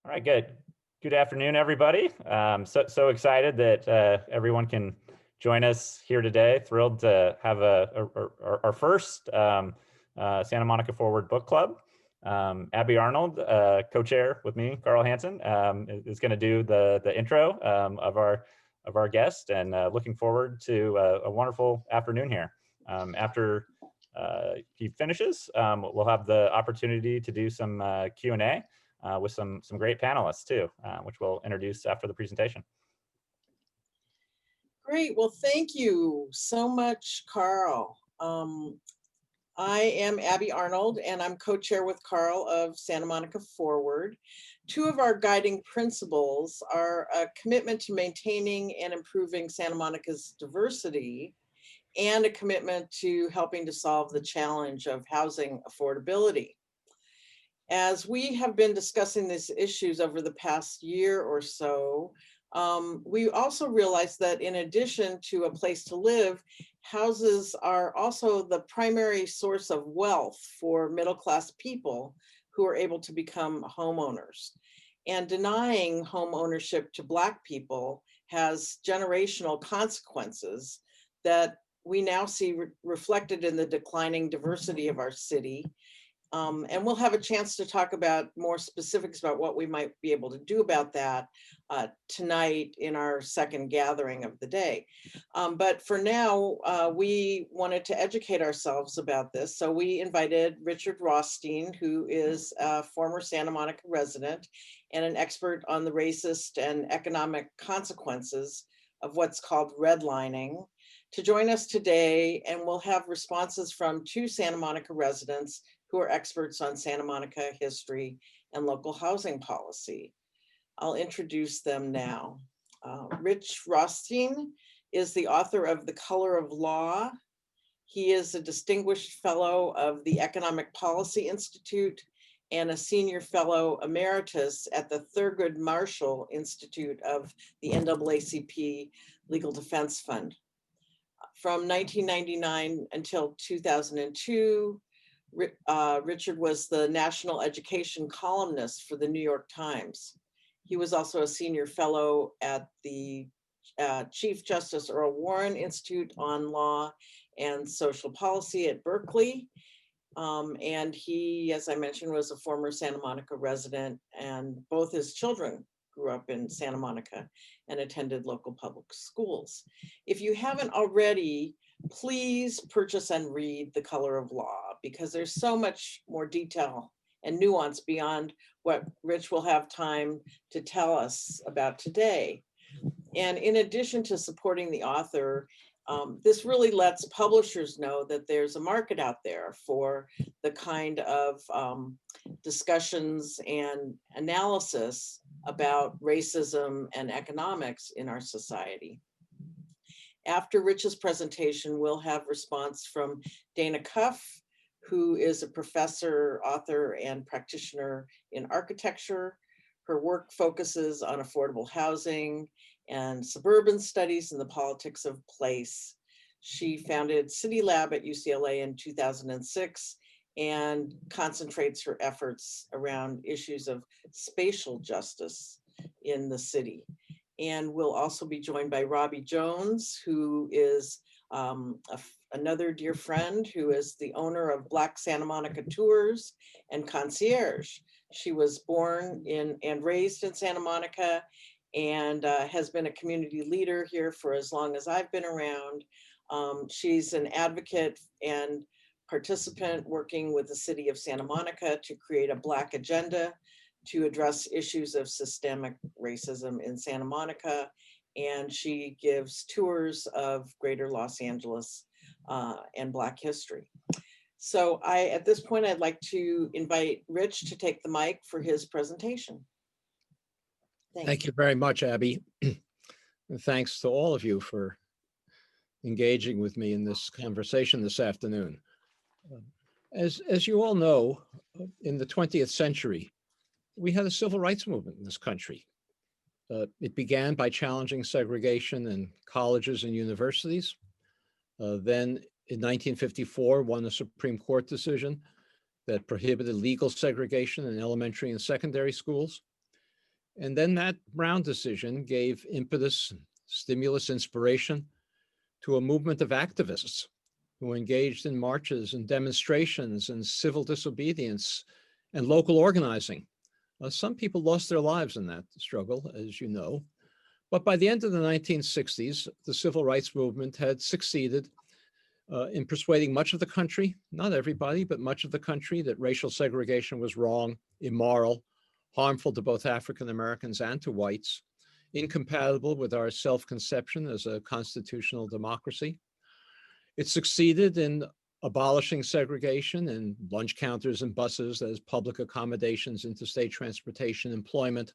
All right, good. Good afternoon, everybody. So excited that everyone can join us here today. Thrilled to have our first Santa Monica Forward Book Club. Abby Arnold, co-chair with me, Carl Hansen, is going to do the intro of our guest, and looking forward to a wonderful afternoon here. After he finishes, we'll have the opportunity to do some Q&A. With some great panelists too, which we'll introduce after the presentation. Great. Well, thank you so much, Carl. I am Abby Arnold, and I'm co-chair with Carl of Santa Monica Forward. Two of our guiding principles are a commitment to maintaining and improving Santa Monica's diversity and a commitment to helping to solve the challenge of housing affordability. As we have been discussing these issues over the past year or so, we also realized that in addition to a place to live, houses are also the primary source of wealth for middle-class people who are able to become homeowners. And denying home ownership to Black people has generational consequences that we now see reflected in the declining diversity of our city. And we'll have a chance to talk about more specifics about what we might be able to do about that tonight in our second gathering of the day. But for now, we wanted to educate ourselves about this. So we invited Richard Rothstein, who is a former Santa Monica resident and an expert on the racist and economic consequences of what's called redlining, to join us today. And we'll have responses from two Santa Monica residents who are experts on Santa Monica history and local housing policy. I'll introduce them now. Rich Rothstein is the author of The Color of Law. He is a distinguished fellow of the Economic Policy Institute and a senior fellow emeritus at the Thurgood Marshall Institute of the NAACP Legal Defense Fund. From 1999 until 2002, Richard was the national education columnist for the New York Times. He was also a senior fellow at the Chief Justice Earl Warren Institute on Law and Social Policy at Berkeley. And he, as I mentioned, was a former Santa Monica resident, and both his children grew up in Santa Monica and attended local public schools. If you haven't already, please purchase and read The Color of Law, because there's so much more detail and nuance beyond what Rich will have time to tell us about today. And in addition to supporting the author, this really lets publishers know that there's a market out there for the kind of discussions and analysis about racism and economics in our society. After Rich's presentation, we'll have response from Dana Cuff, who is a professor, author, and practitioner in architecture. Her work focuses on affordable housing and suburban studies and the politics of place. She founded City Lab at UCLA in 2006 and concentrates her efforts around issues of spatial justice in the city. And we'll also be joined by Robbie Jones, who is another dear friend, who is the owner of Black Santa Monica Tours and Concierge. She was born in and raised in Santa Monica and has been a community leader here for as long as I've been around. She's an advocate and participant working with the city of Santa Monica to create a Black agenda to address issues of systemic racism in Santa Monica. And she gives tours of greater Los Angeles and Black history. So at this point, I'd like to invite Rich to take the mic for his presentation. Thank you very much, Abby. And thanks to all of you for engaging with me in this conversation this afternoon. As you all know, in the 20th century, we had a civil rights movement in this country. It began by challenging segregation in colleges and universities. Then in 1954, won a Supreme Court decision that prohibited legal segregation in elementary and secondary schools. And then that Brown decision gave impetus, stimulus, inspiration to a movement of activists who engaged in marches and demonstrations and civil disobedience and local organizing. Some people lost their lives in that struggle, as you know. But by the end of the 1960s, the civil rights movement had succeeded in persuading much of the country, not everybody, but much of the country, that racial segregation was wrong, immoral, harmful to both African Americans and to whites, incompatible with our self-conception as a constitutional democracy. It succeeded in abolishing segregation in lunch counters and buses as public accommodations, interstate transportation, employment.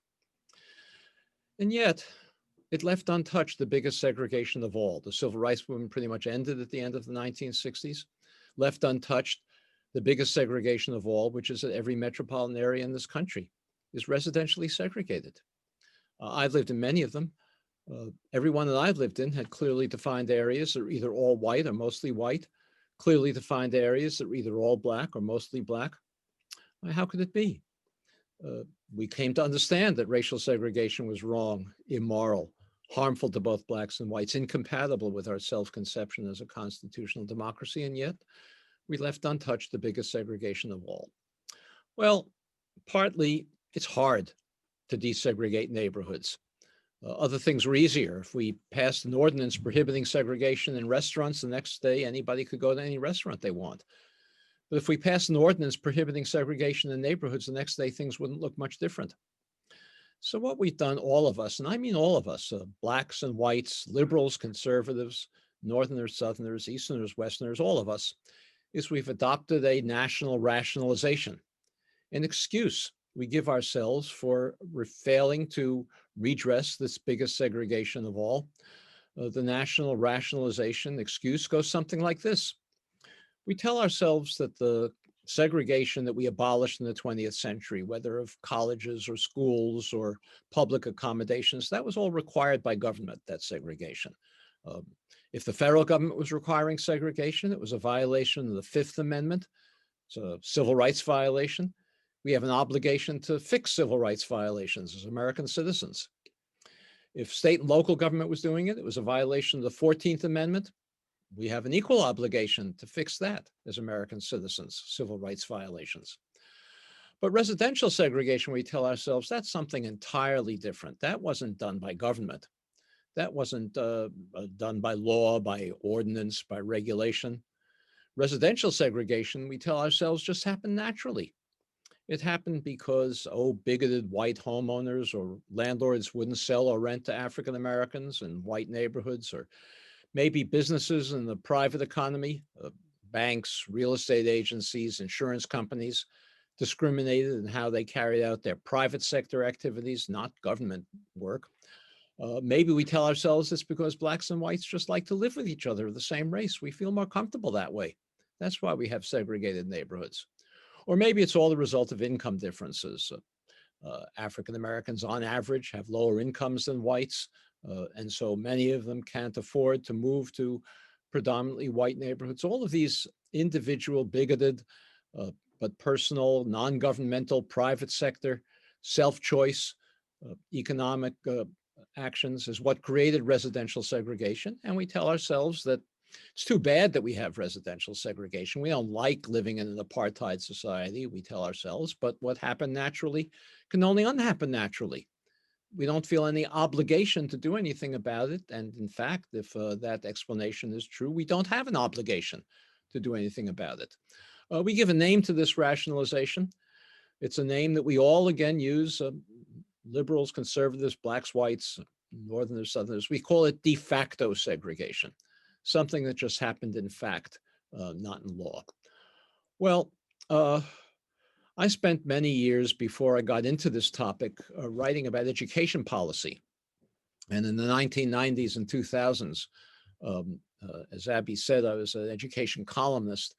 And yet, it left untouched the biggest segregation of all. The civil rights movement pretty much ended at the end of the 1960s, left untouched the biggest segregation of all, which is that every metropolitan area in this country is residentially segregated. I've lived in many of them. Every one that I've lived in had clearly defined areas that are either all white or mostly white, clearly defined areas that are either all black or mostly black. How could it be? We came to understand that racial segregation was wrong, immoral, harmful to both blacks and whites, incompatible with our self-conception as a constitutional democracy, and yet we left untouched the biggest segregation of all. Well, partly it's hard to desegregate neighborhoods. Other things were easier. If we passed an ordinance prohibiting segregation in restaurants, the next day anybody could go to any restaurant they want. But if we passed an ordinance prohibiting segregation in neighborhoods, the next day things wouldn't look much different. So what we've done, all of us, and I mean all of us, blacks and whites, liberals, conservatives, northerners, southerners, easterners, westerners, all of us, is we've adopted a national rationalization, an excuse we give ourselves for failing to redress this biggest segregation of all. The national rationalization excuse goes something like this. We tell ourselves that the segregation that we abolished in the 20th century, whether of colleges or schools or public accommodations, that was all required by government, that segregation. If the federal government was requiring segregation, it was a violation of the Fifth Amendment. It's a civil rights violation. We have an obligation to fix civil rights violations as American citizens. If state and local government was doing it, it was a violation of the 14th Amendment. We have an equal obligation to fix that as American citizens, civil rights violations. But residential segregation, we tell ourselves, that's something entirely different. That wasn't done by government. That wasn't done by law, by ordinance, by regulation. Residential segregation, we tell ourselves, just happened naturally. It happened because, bigoted white homeowners or landlords wouldn't sell or rent to African Americans in white neighborhoods, or maybe businesses in the private economy, banks, real estate agencies, insurance companies, discriminated in how they carried out their private sector activities, not government work. Maybe we tell ourselves it's because blacks and whites just like to live with each other of the same race. We feel more comfortable that way. That's why we have segregated neighborhoods. Or maybe it's all the result of income differences. African Americans on average have lower incomes than whites. And so many of them can't afford to move to predominantly white neighborhoods. All of these individual, bigoted, but personal, non-governmental, private sector, self-choice, economic actions is what created residential segregation. And we tell ourselves that it's too bad that we have residential segregation. We don't like living in an apartheid society, we tell ourselves, but what happened naturally can only unhappen naturally. We don't feel any obligation to do anything about it. And in fact, if that explanation is true, we don't have an obligation to do anything about it. We give a name to this rationalization. It's a name that we all, again, use, liberals, conservatives, blacks, whites, northerners, southerners. We call it de facto segregation, something that just happened in fact, not in law. Well, I spent many years before I got into this topic writing about education policy. And in the 1990s and 2000s, as Abby said, I was an education columnist.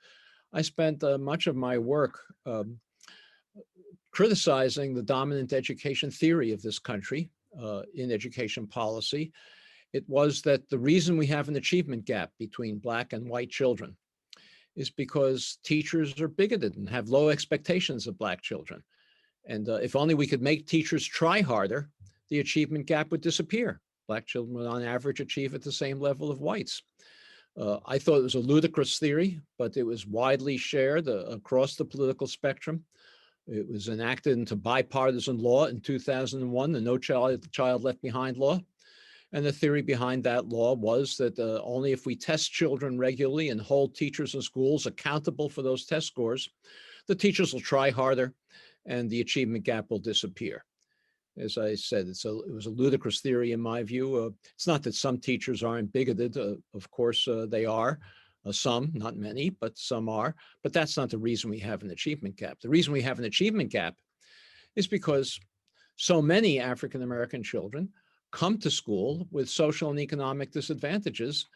I spent much of my work criticizing the dominant education theory of this country in education policy. It was that the reason we have an achievement gap between black and white children is because teachers are bigoted and have low expectations of black children. And if only we could make teachers try harder, the achievement gap would disappear. Black children would on average achieve at the same level of whites. I thought it was a ludicrous theory, but it was widely shared across the political spectrum. It was enacted into bipartisan law in 2001, the No Child Left Behind law. And the theory behind that law was that only if we test children regularly and hold teachers and schools accountable for those test scores, the teachers will try harder and the achievement gap will disappear. As I said, it was a ludicrous theory in my view. It's not that some teachers aren't bigoted. Of course, they are. Some, not many, but some are. But that's not the reason we have an achievement gap. The reason we have an achievement gap is because so many African-American children come to school with social and economic disadvantages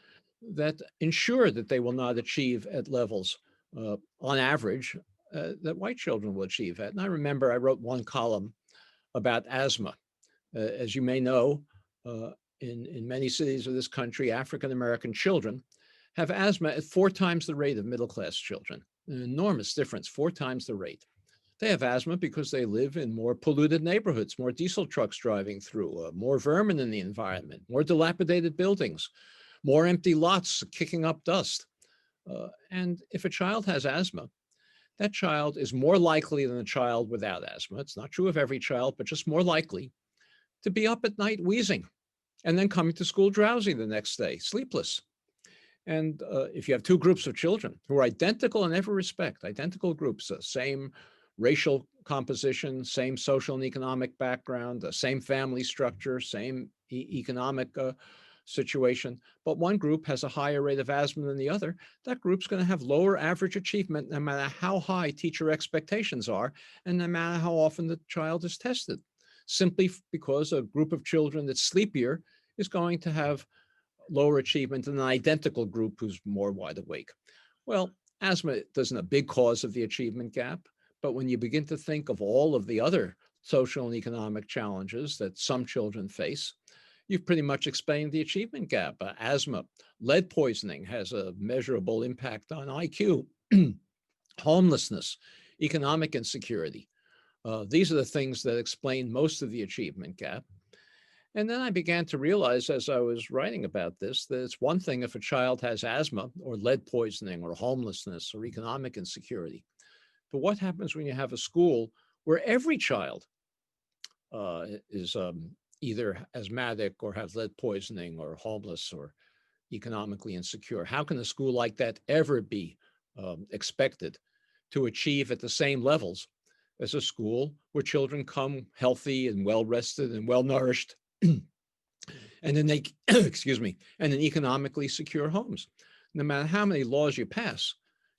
that ensure that they will not achieve at levels on average that white children will achieve at. And I remember I wrote one column about asthma. As you may know, in many cities of this country, African-American children have asthma at 4 times the rate of middle-class children. An enormous difference, 4 times the rate. They have asthma because they live in more polluted neighborhoods, more diesel trucks driving through, more vermin in the environment, more dilapidated buildings, more empty lots kicking up dust. And if a child has asthma, that child is more likely than a child without asthma. It's not true of every child, but just more likely to be up at night wheezing and then coming to school drowsy the next day, sleepless. And if you have 2 groups of children who are identical in every respect, identical groups, same racial composition, same social and economic background, same family structure, same economic situation, but one group has a higher rate of asthma than the other, that group's going to have lower average achievement no matter how high teacher expectations are and no matter how often the child is tested, simply because a group of children that's sleepier is going to have lower achievement than an identical group who's more wide awake. Well, asthma isn't a big cause of the achievement gap, but when you begin to think of all of the other social and economic challenges that some children face, you've pretty much explained the achievement gap. Asthma, lead poisoning has a measurable impact on IQ, homelessness, economic insecurity. These are the things that explain most of the achievement gap. And then I began to realize as I was writing about this, that it's one thing if a child has asthma or lead poisoning or homelessness or economic insecurity. But what happens when you have a school where every child is either asthmatic or has lead poisoning or homeless or economically insecure? How can a school like that ever be expected to achieve at the same levels as a school where children come healthy and well-rested and well-nourished and then they, excuse me, and in economically secure homes? No matter how many laws you pass,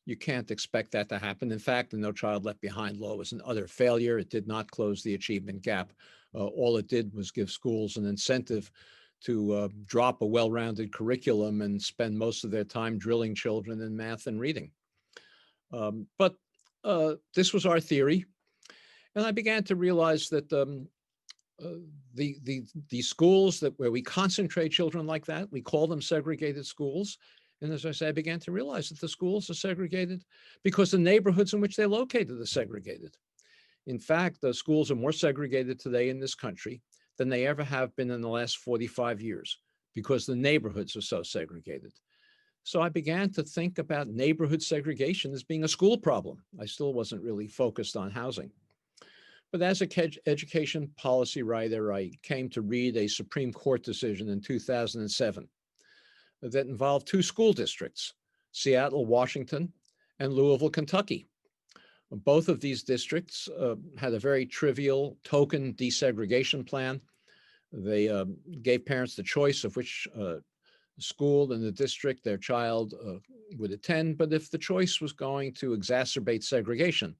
you can't expect that to happen. In fact, the No Child Left Behind law was an utter failure. It did not close the achievement gap. All it did was give schools an incentive to drop a well-rounded curriculum and spend most of their time drilling children in math and reading. But this was our theory. And I began to realize that the schools where we concentrate children like that, we call them segregated schools. And as I say, I began to realize that the schools are segregated because the neighborhoods in which they're located are segregated. In fact, the schools are more segregated today in this country than they ever have been in the last 45 years because the neighborhoods are so segregated. So I began to think about neighborhood segregation as being a school problem. I still wasn't really focused on housing. But as an education policy writer, I came to read a Supreme Court decision in 2007 that involved 2 school districts, Seattle, Washington, and Louisville, Kentucky. Both of these districts had a very trivial token desegregation plan. They gave parents the choice of which school in the district their child would attend, but if the choice was going to exacerbate segregation,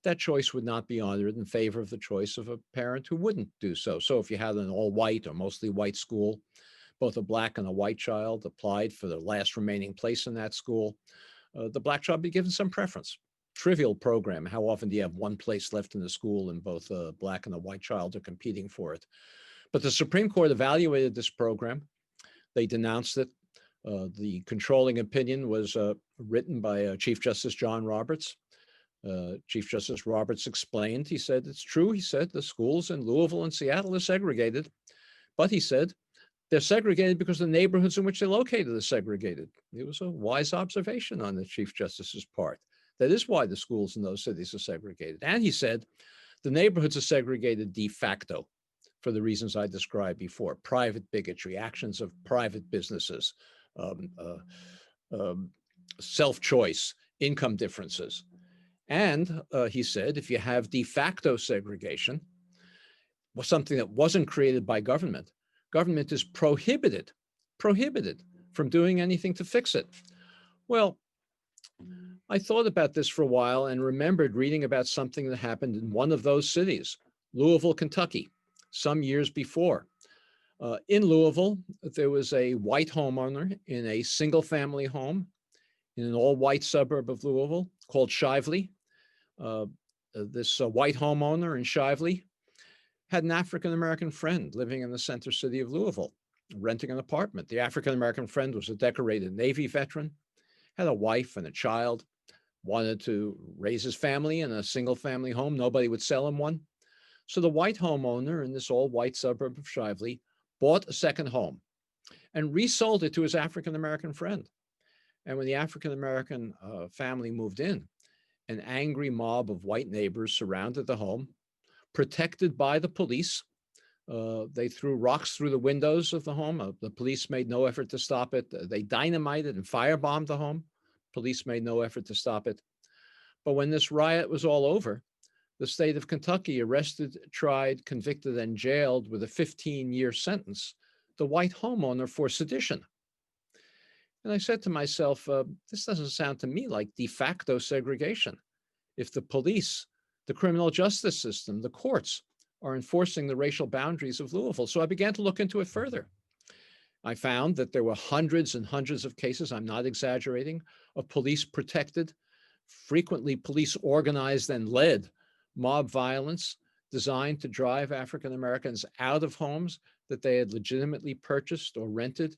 that choice would not be honored in favor of the choice of a parent who wouldn't do so. So if you had an all-white or mostly white school, both a black and a white child applied for the last remaining place in that school, the black child would be given some preference. Trivial program. How often do you have one place left in the school and both a black and a white child are competing for it? But the Supreme Court evaluated this program. They denounced it. The controlling opinion was written by Chief Justice John Roberts. Chief Justice Roberts explained, he said, it's true, he said, the schools in Louisville and Seattle are segregated, but he said, they're segregated because the neighborhoods in which they're located are segregated. It was a wise observation on the Chief Justice's part. That is why the schools in those cities are segregated. And he said, the neighborhoods are segregated de facto for the reasons I described before: private bigotry, actions of private businesses, self-choice, income differences. And he said, if you have de facto segregation, something that wasn't created by government, government is prohibited from doing anything to fix it. Well, I thought about this for a while and remembered reading about something that happened in one of those cities, Louisville, Kentucky, some years before. In Louisville, there was a white homeowner in a single family home in an all-white suburb of Louisville called Shively. This white homeowner in Shively had an African-American friend living in the center city of Louisville, renting an apartment. The African-American friend was a decorated Navy veteran, had a wife and a child, wanted to raise his family in a single family home. Nobody would sell him one. So the white homeowner in this all-white suburb of Shively bought a second home and resold it to his African-American friend. And when the African-American family moved in, an angry mob of white neighbors surrounded the home, protected by the police. They threw rocks through the windows of the home. The police made no effort to stop it. They dynamited and firebombed the home. Police made no effort to stop it. But when this riot was all over, the state of Kentucky arrested, tried, convicted, and jailed with a 15-year sentence the white homeowner for sedition. And I said to myself, this doesn't sound to me like de facto segregation. If the police, the criminal justice system, the courts are enforcing the racial boundaries of Louisville. So I began to look into it further. I found that there were hundreds and hundreds of cases, I'm not exaggerating, of police protected, frequently police organized and led mob violence designed to drive African Americans out of homes that they had legitimately purchased or rented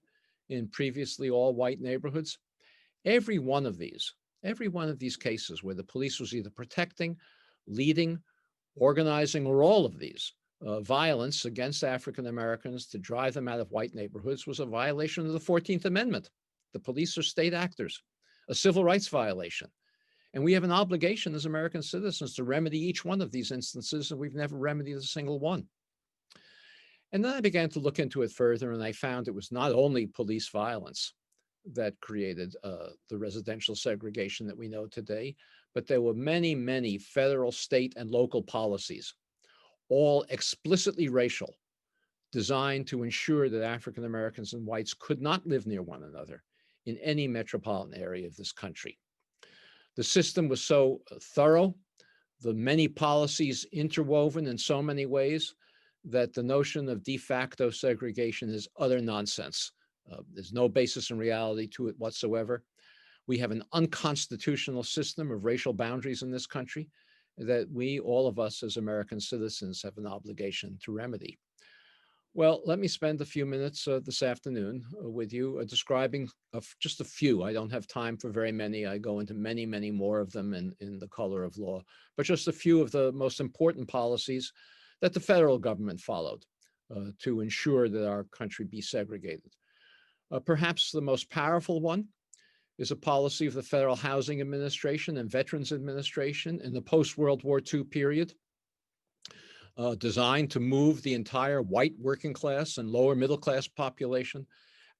in previously all white neighborhoods. Every one of these cases where the police was either protecting, leading, organizing, or all of these violence against African Americans to drive them out of white neighborhoods was a violation of the 14th Amendment. The police are state actors, a civil rights violation. And we have an obligation as American citizens to remedy each one of these instances, and we've never remedied a single one. And then I began to look into it further, and I found it was not only police violence that created the residential segregation that we know today, but there were many, many federal, state, and local policies, all explicitly racial, designed to ensure that African Americans and whites could not live near one another in any metropolitan area of this country. The system was so thorough, the many policies interwoven in so many ways, that the notion of de facto segregation is utter nonsense. There's no basis in reality to it whatsoever. We have an unconstitutional system of racial boundaries in this country that we, all of us as American citizens, have an obligation to remedy. Well, let me spend a few minutes this afternoon with you describing just a few. I don't have time for very many. I go into many, many more of them in the color of law, but just a few of the most important policies that the federal government followed to ensure that our country be segregated. Perhaps the most powerful one is a policy of the Federal Housing Administration and Veterans Administration in the post-World War II period, designed to move the entire white working class and lower middle class population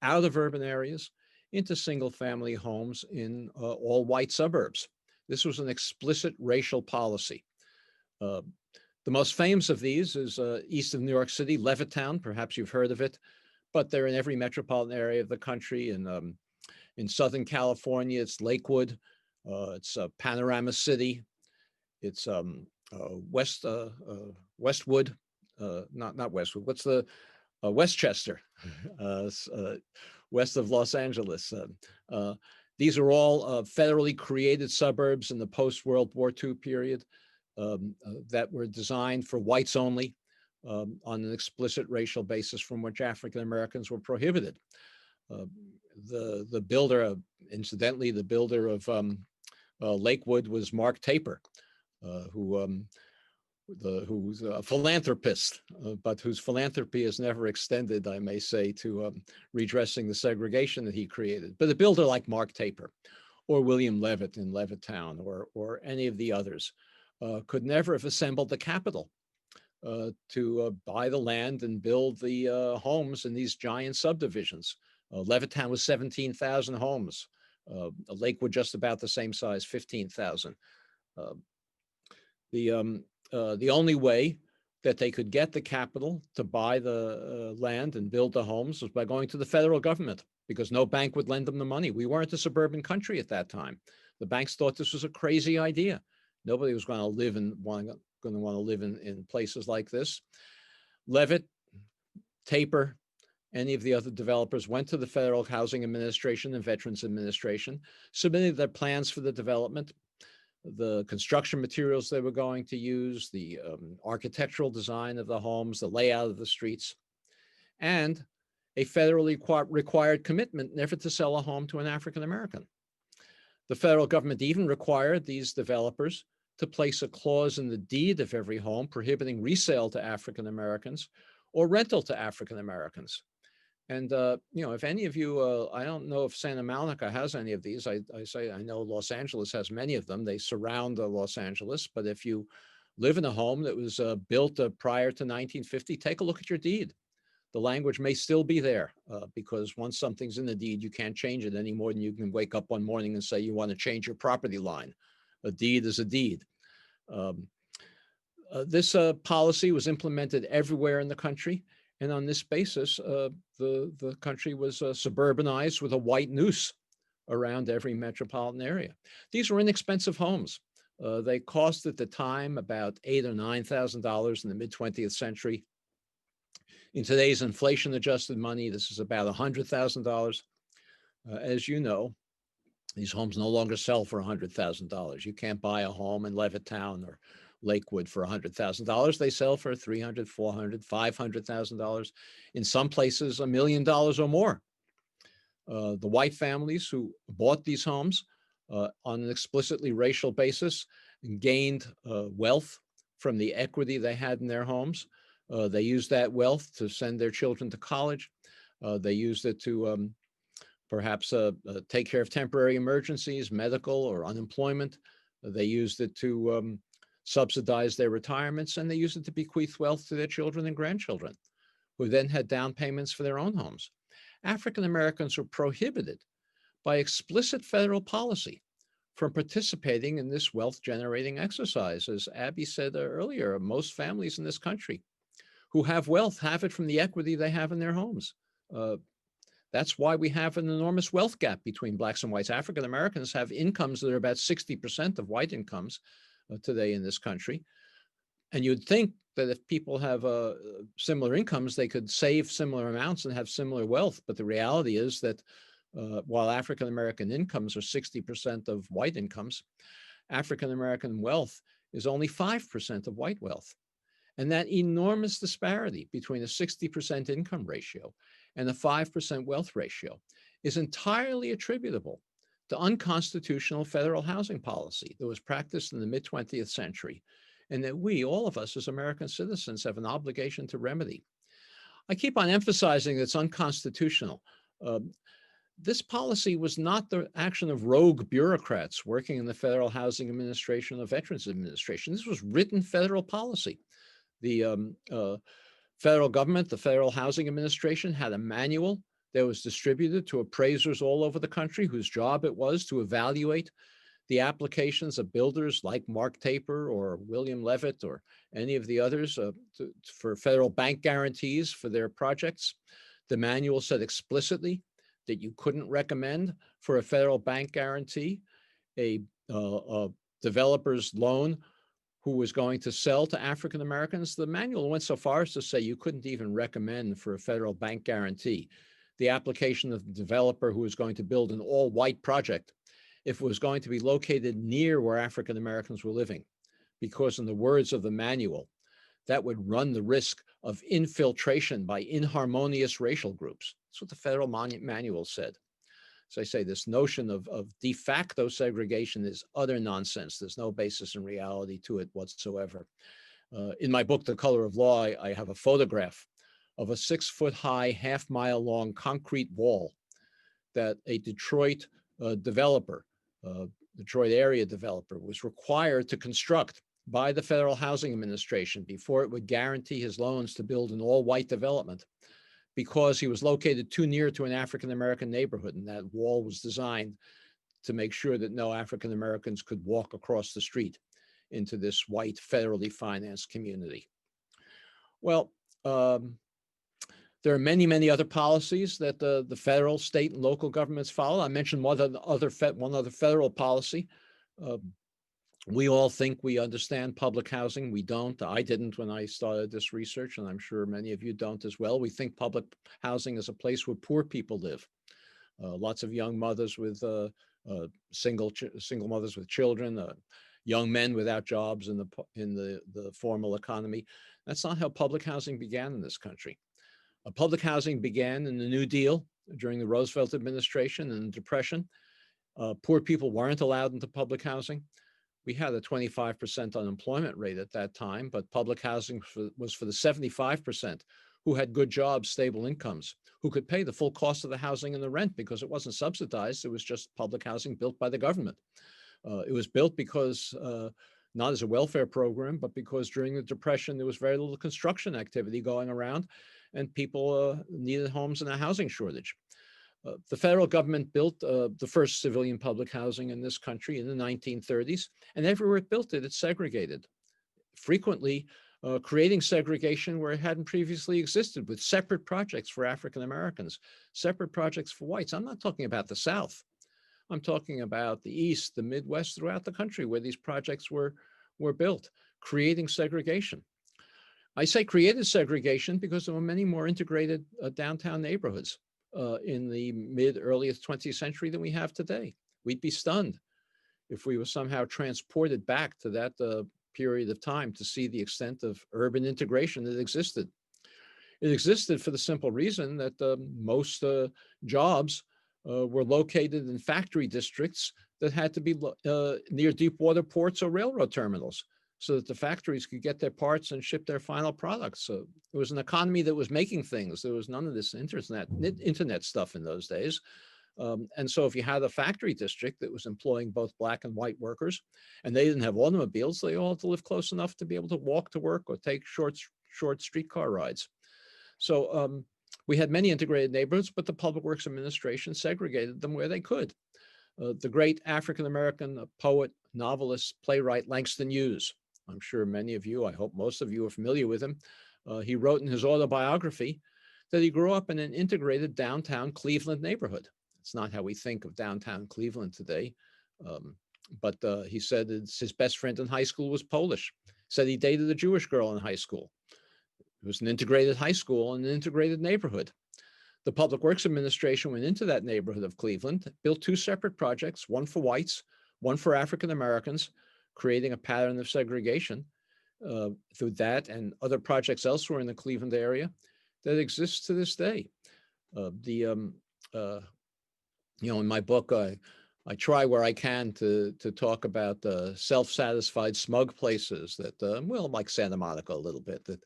out of urban areas into single-family homes in all white suburbs. This was an explicit racial policy. The most famous of these is east of New York City, Levittown. Perhaps you've heard of it, but they're in every metropolitan area of the country. In Southern California, it's Lakewood. It's Panorama City. It's Westwood. Not Westwood. What's the Westchester, west of Los Angeles. These are all federally created suburbs in the post-World War II period. That were designed for whites only on an explicit racial basis from which African Americans were prohibited. The builder, incidentally, the builder of Lakewood was Mark Taper, who's a philanthropist, but whose philanthropy has never extended, I may say, to redressing the segregation that he created. But a builder like Mark Taper or William Levitt in Levittown or any of the others could never have assembled the capital to buy the land and build the homes in these giant subdivisions. Levittown was 17,000 homes. Lakewood just about the same size, 15,000. The only way that they could get the capital to buy the land and build the homes was by going to the federal government, because no bank would lend them the money. We weren't a suburban country at that time. The banks thought this was a crazy idea. Nobody was going to want to live in places like this. Levitt, Taper, any of the other developers went to the Federal Housing Administration and Veterans Administration, submitted their plans for the development, the construction materials they were going to use, the architectural design of the homes, the layout of the streets, and a federally required commitment never to sell a home to an African American. The federal government even required these developers to place a clause in the deed of every home prohibiting resale to African Americans or rental to African Americans. And, if any of you, I don't know if Santa Monica has any of these. I know Los Angeles has many of them. They surround Los Angeles. But if you live in a home that was built prior to 1950, take a look at your deed. The language may still be there because once something's in the deed, you can't change it any more than you can wake up one morning and say you want to change your property line. A deed is a deed. This policy was implemented everywhere in the country. And on this basis, the country was suburbanized with a white noose around every metropolitan area. These were inexpensive homes. They cost at the time about $8,000 or $9,000 in the mid-20th century. In today's inflation-adjusted money, this is about $100,000. As you know, these homes no longer sell for $100,000. You can't buy a home in Levittown or Lakewood for $100,000. They sell for $300,000, $400,000, $500,000. In some places, $1 million or more. The white families who bought these homes on an explicitly racial basis gained wealth from the equity they had in their homes. They used that wealth to send their children to college. They used it to perhaps take care of temporary emergencies, medical or unemployment. They used it to subsidize their retirements, and they used it to bequeath wealth to their children and grandchildren, who then had down payments for their own homes. African Americans were prohibited by explicit federal policy from participating in this wealth-generating exercise. As Abby said earlier, most families in this country who have wealth have it from the equity they have in their homes. That's why we have an enormous wealth gap between blacks and whites. African Americans have incomes that are about 60% of white incomes today in this country. And you'd think that if people have similar incomes, they could save similar amounts and have similar wealth. But the reality is that while African American incomes are 60% of white incomes, African American wealth is only 5% of white wealth. And that enormous disparity between a 60% income ratio and a 5% wealth ratio is entirely attributable to unconstitutional federal housing policy that was practiced in the mid-20th century, and that we, all of us as American citizens, have an obligation to remedy. I keep on emphasizing that it's unconstitutional. This policy was not the action of rogue bureaucrats working in the Federal Housing Administration or Veterans Administration. This was written federal policy. The federal government, the Federal Housing Administration, had a manual that was distributed to appraisers all over the country whose job it was to evaluate the applications of builders like Mark Taper or William Levitt or any of the others for federal bank guarantees for their projects. The manual said explicitly that you couldn't recommend for a federal bank guarantee a developer's loan who was going to sell to African Americans. The manual went so far as to say you couldn't even recommend for a federal bank guarantee the application of the developer who was going to build an all-white project if it was going to be located near where African Americans were living, because in the words of the manual, that would run the risk of infiltration by inharmonious racial groups. That's what the federal manual said. As I say, this notion of de facto segregation is utter nonsense. There's no basis in reality to it whatsoever. In my book, The Color of Law, I have a photograph of a 6-foot-high, half-mile-long concrete wall that a Detroit developer, Detroit area developer, was required to construct by the Federal Housing Administration before it would guarantee his loans to build an all-white development, because he was located too near to an African-American neighborhood, and that wall was designed to make sure that no African-Americans could walk across the street into this white federally financed community. Well, there are many, many other policies that the federal, state, and local governments follow. I mentioned one other federal policy. We all think we understand public housing. We don't. I didn't when I started this research, and I'm sure many of you don't as well. We think public housing is a place where poor people live. Lots of young mothers with single mothers with children, young men without jobs in the formal economy. That's not how public housing began in this country. Public housing began in the New Deal during the Roosevelt administration and the Depression. Poor people weren't allowed into public housing. We had a 25% unemployment rate at that time, but public housing was for the 75% who had good jobs, stable incomes, who could pay the full cost of the housing and the rent because it wasn't subsidized. It was just public housing built by the government. It was built because, not as a welfare program, but because during the Depression, there was very little construction activity going around, and people needed homes in a housing shortage. The federal government built the first civilian public housing in this country in the 1930s, and everywhere it built it, it segregated, frequently creating segregation where it hadn't previously existed, with separate projects for African Americans, separate projects for whites. I'm not talking about the South. I'm talking about the East, the Midwest, throughout the country where these projects were built, creating segregation. I say created segregation because there were many more integrated downtown neighborhoods in the earliest 20th century than we have today. We'd be stunned if we were somehow transported back to that period of time to see the extent of urban integration that existed. It existed for the simple reason that most jobs were located in factory districts that had to be near deep water ports or railroad terminals, so that the factories could get their parts and ship their final products. So it was an economy that was making things. There was none of this internet stuff in those days. And so if you had a factory district that was employing both Black and white workers, and they didn't have automobiles, they all had to live close enough to be able to walk to work or take short streetcar rides. So we had many integrated neighborhoods, but the Public Works Administration segregated them where they could. The great African-American poet, novelist, playwright, Langston Hughes, I'm sure many of you, I hope most of you are familiar with him. He wrote in his autobiography that he grew up in an integrated downtown Cleveland neighborhood. It's not how we think of downtown Cleveland today. But he said his best friend in high school was Polish. Said he dated a Jewish girl in high school. It was an integrated high school and an integrated neighborhood. The Public Works Administration went into that neighborhood of Cleveland, built two separate projects, one for whites, one for African Americans, creating a pattern of segregation through that and other projects elsewhere in the Cleveland area that exists to this day. In my book, I try where I can to talk about self-satisfied smug places that, like Santa Monica a little bit, that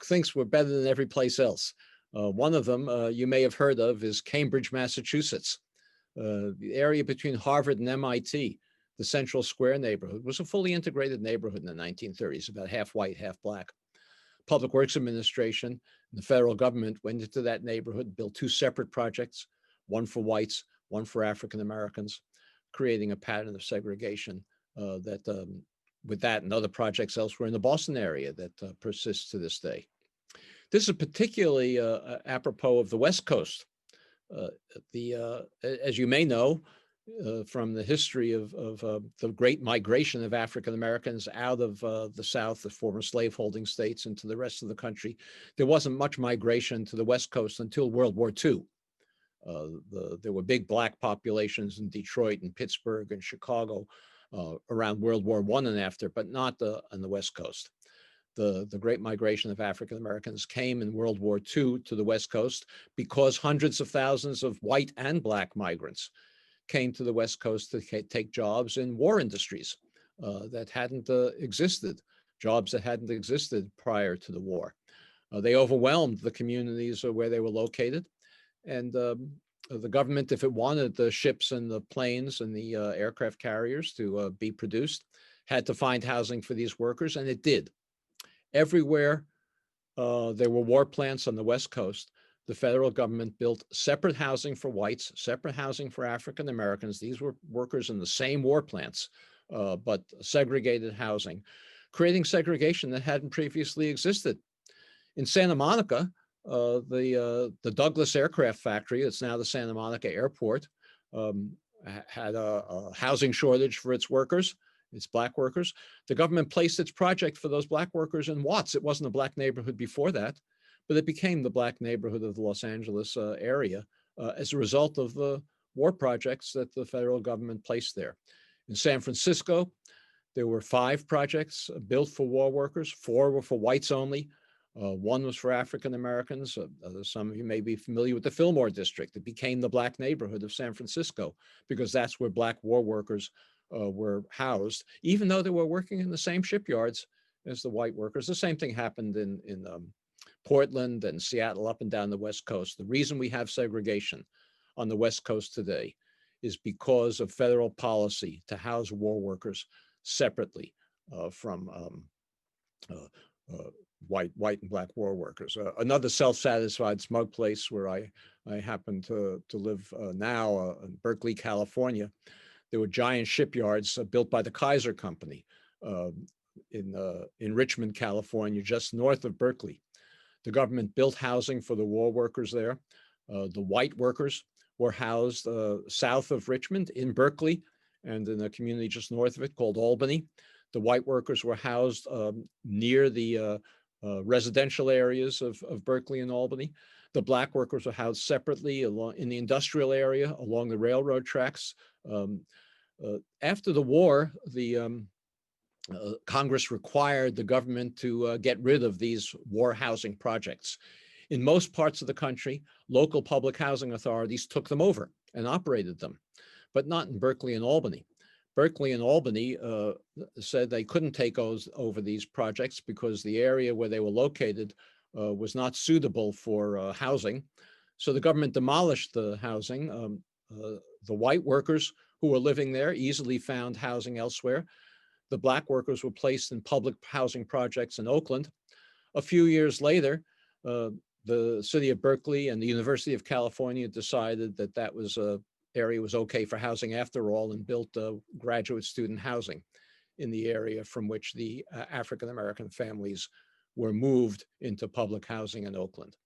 thinks we're better than every place else. One of them you may have heard of is Cambridge, Massachusetts. The area between Harvard and MIT, the Central Square neighborhood, was a fully integrated neighborhood in the 1930s, about half white, half Black. Public Works Administration and the federal government went into that neighborhood, built two separate projects, one for whites, one for African Americans, creating a pattern of segregation that with that and other projects elsewhere in the Boston area that persists to this day. This is particularly apropos of the West Coast. As you may know, from the history of the great migration of African Americans out of the South, the former slaveholding states, into the rest of the country, there wasn't much migration to the West Coast until World War II. There were big Black populations in Detroit and Pittsburgh and Chicago around World War I and after, but not on the West Coast. the Great Migration of African Americans came in World War II to the West Coast because hundreds of thousands of white and Black migrants came to the West Coast to take jobs in war industries that hadn't existed, jobs that hadn't existed prior to the war. They overwhelmed the communities where they were located. And the government, if it wanted the ships and the planes and the aircraft carriers to be produced, had to find housing for these workers, and it did. Everywhere there were war plants on the West Coast, the federal government built separate housing for whites, separate housing for African Americans. These were workers in the same war plants, but segregated housing, creating segregation that hadn't previously existed. In Santa Monica, the Douglas Aircraft Factory, it's now the Santa Monica Airport, had a housing shortage for its workers, its Black workers. The government placed its project for those Black workers in Watts. It wasn't a Black neighborhood before that, but it became the Black neighborhood of the Los Angeles area as a result of the war projects that the federal government placed there. In San Francisco, there were 5 projects built for war workers. 4 were for whites only. 1 was for African Americans. Some of you may be familiar with the Fillmore district. It became the Black neighborhood of San Francisco because that's where Black war workers were housed, even though they were working in the same shipyards as the white workers. The same thing happened in Portland and Seattle, up and down the West Coast. The reason we have segregation on the West Coast today is because of federal policy to house war workers separately from white and Black war workers. Another self-satisfied smug place where I happen to live now in Berkeley, California. There were giant shipyards built by the Kaiser Company in Richmond, California, just north of Berkeley. The government built housing for the war workers there. The white workers were housed south of Richmond in Berkeley and in a community just north of it called Albany. The white workers were housed near the residential areas of Berkeley and Albany. The Black workers were housed separately in the industrial area along the railroad tracks. After the war, the Congress required the government to get rid of these war housing projects. In most parts of the country, local public housing authorities took them over and operated them, but not in Berkeley and Albany. Berkeley and Albany said they couldn't take over these projects because the area where they were located was not suitable for housing. So the government demolished the housing. The white workers who were living there easily found housing elsewhere. The Black workers were placed in public housing projects in Oakland. A few years later, the city of Berkeley and the University of California decided that that was area was okay for housing after all and built graduate student housing in the area from which the African-American families were moved into public housing in Oakland.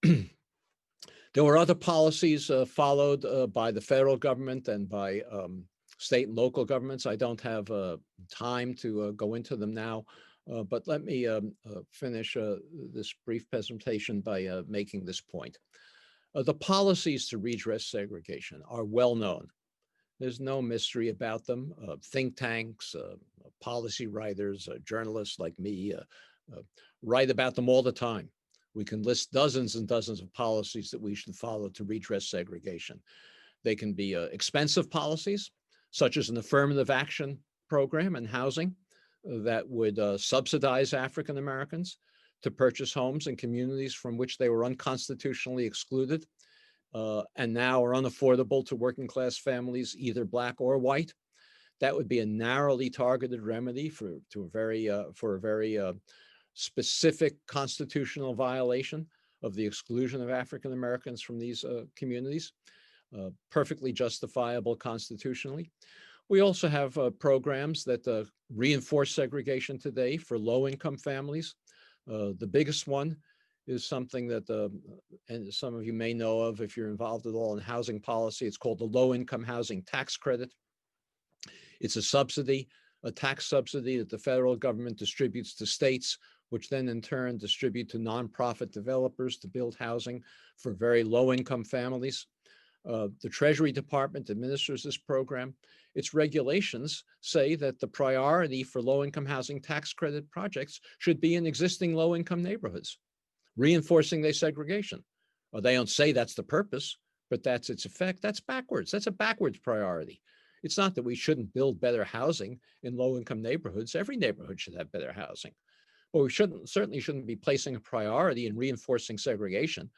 There were other policies followed by the federal government and by state and local governments. I don't have time to go into them now, but let me finish this brief presentation by making this point. The policies to redress segregation are well known. There's no mystery about them. Think tanks, policy writers, journalists like me write about them all the time. We can list dozens and dozens of policies that we should follow to redress segregation. They can be expensive policies, such as an affirmative action program in housing that would subsidize African Americans to purchase homes in communities from which they were unconstitutionally excluded and now are unaffordable to working class families, either Black or white. That would be a narrowly targeted remedy for a very specific constitutional violation of the exclusion of African Americans from these communities, perfectly justifiable constitutionally. We also have programs that reinforce segregation today for low-income families. The biggest one is something that, and some of you may know of if you're involved at all in housing policy. It's called the Low-Income Housing Tax Credit. It's a subsidy, a tax subsidy that the federal government distributes to states, which then in turn distribute to nonprofit developers to build housing for very low-income families. The Treasury Department administers this program. Its regulations say that the priority for low-income housing tax credit projects should be in existing low-income neighborhoods, reinforcing their segregation. Well, they don't say that's the purpose, but that's its effect. That's backwards. That's a backwards priority. It's not that we shouldn't build better housing in low-income neighborhoods. Every neighborhood should have better housing. But we certainly shouldn't be placing a priority in reinforcing segregation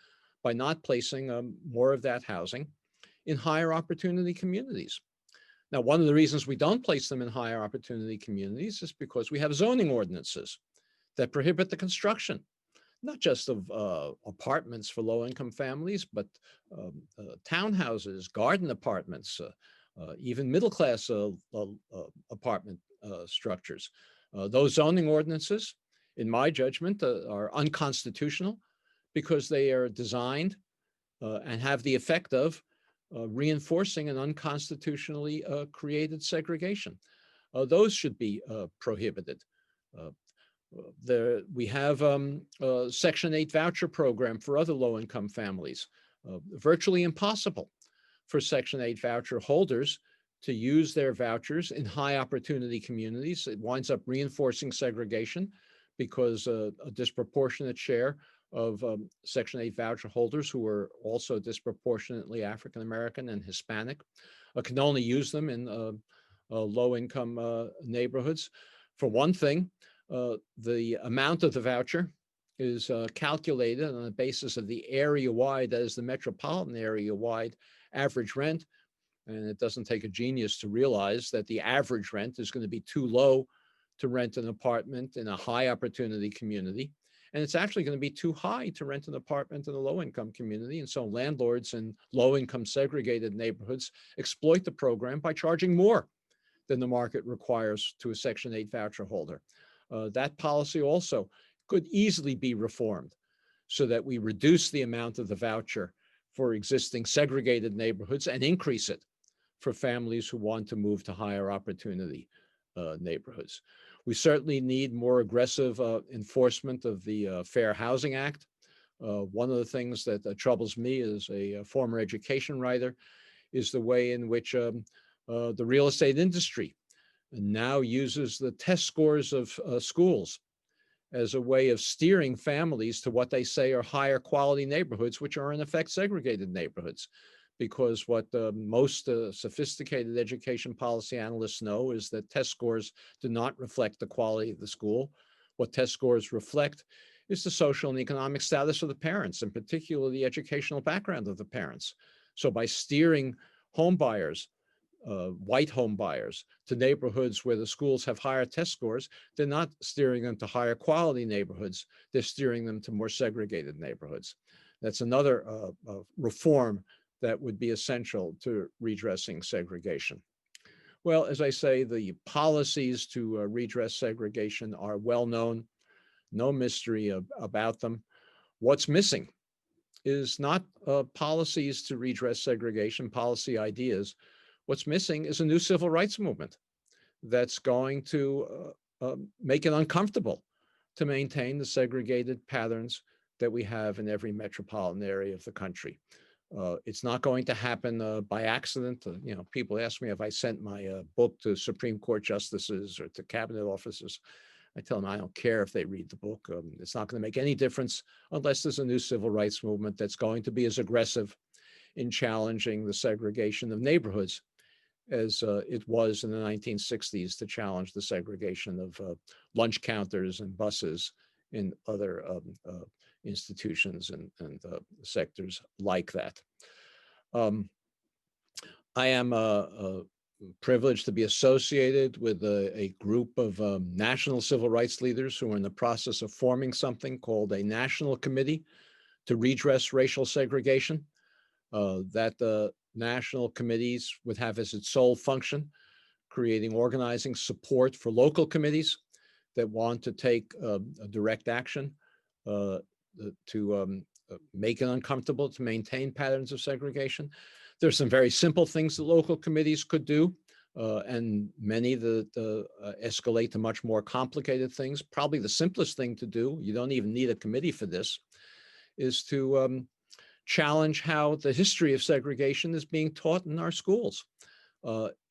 by not placing more of that housing in higher opportunity communities. Now, one of the reasons we don't place them in higher opportunity communities is because we have zoning ordinances that prohibit the construction, not just of apartments for low-income families, but townhouses, garden apartments, even middle-class apartment structures. Those zoning ordinances, in my judgment, are unconstitutional because they are designed and have the effect of reinforcing an unconstitutionally created segregation. Those should be prohibited. We have a Section 8 voucher program for other low-income families. Virtually impossible for Section 8 voucher holders to use their vouchers in high opportunity communities. It winds up reinforcing segregation because a disproportionate share of Section 8 voucher holders who are also disproportionately African American and Hispanic can only use them in low-income neighborhoods. For one thing, the amount of the voucher is calculated on the basis of the area-wide, that is the metropolitan area-wide average rent. And it doesn't take a genius to realize that the average rent is going to be too low to rent an apartment in a high opportunity community. And it's actually going to be too high to rent an apartment in a low-income community. And so landlords in low-income segregated neighborhoods exploit the program by charging more than the market requires to a Section 8 voucher holder. That policy also could easily be reformed so that we reduce the amount of the voucher for existing segregated neighborhoods and increase it for families who want to move to higher opportunity neighborhoods. We certainly need more aggressive enforcement of the Fair Housing Act. One of the things that troubles me as a former education writer is the way in which the real estate industry now uses the test scores of schools as a way of steering families to what they say are higher quality neighborhoods, which are in effect segregated neighborhoods. Because what most sophisticated education policy analysts know is that test scores do not reflect the quality of the school. What test scores reflect is the social and economic status of the parents, and particularly the educational background of the parents. So by steering home buyers, white home buyers, to neighborhoods where the schools have higher test scores, they're not steering them to higher quality neighborhoods. They're steering them to more segregated neighborhoods. That's another reform that would be essential to redressing segregation. Well, as I say, the policies to redress segregation are well known, no mystery about them. What's missing is not policies to redress segregation, policy ideas. What's missing is a new civil rights movement that's going to make it uncomfortable to maintain the segregated patterns that we have in every metropolitan area of the country. It's not going to happen by accident. People ask me if I sent my book to Supreme Court justices or to cabinet officers. I tell them I don't care if they read the book. It's not going to make any difference unless there's a new civil rights movement that's going to be as aggressive in challenging the segregation of neighborhoods as it was in the 1960s to challenge the segregation of lunch counters and buses in other institutions and sectors like that. I am privileged to be associated with a group of national civil rights leaders who are in the process of forming something called a National Committee to Redress Racial Segregation. That national committees would have as its sole function creating organizing support for local committees that want to take a direct action to make it uncomfortable to maintain patterns of segregation. There's some very simple things that local committees could do, and many that escalate to much more complicated things. Probably the simplest thing to do, you don't even need a committee for this, is to challenge how the history of segregation is being taught in our schools.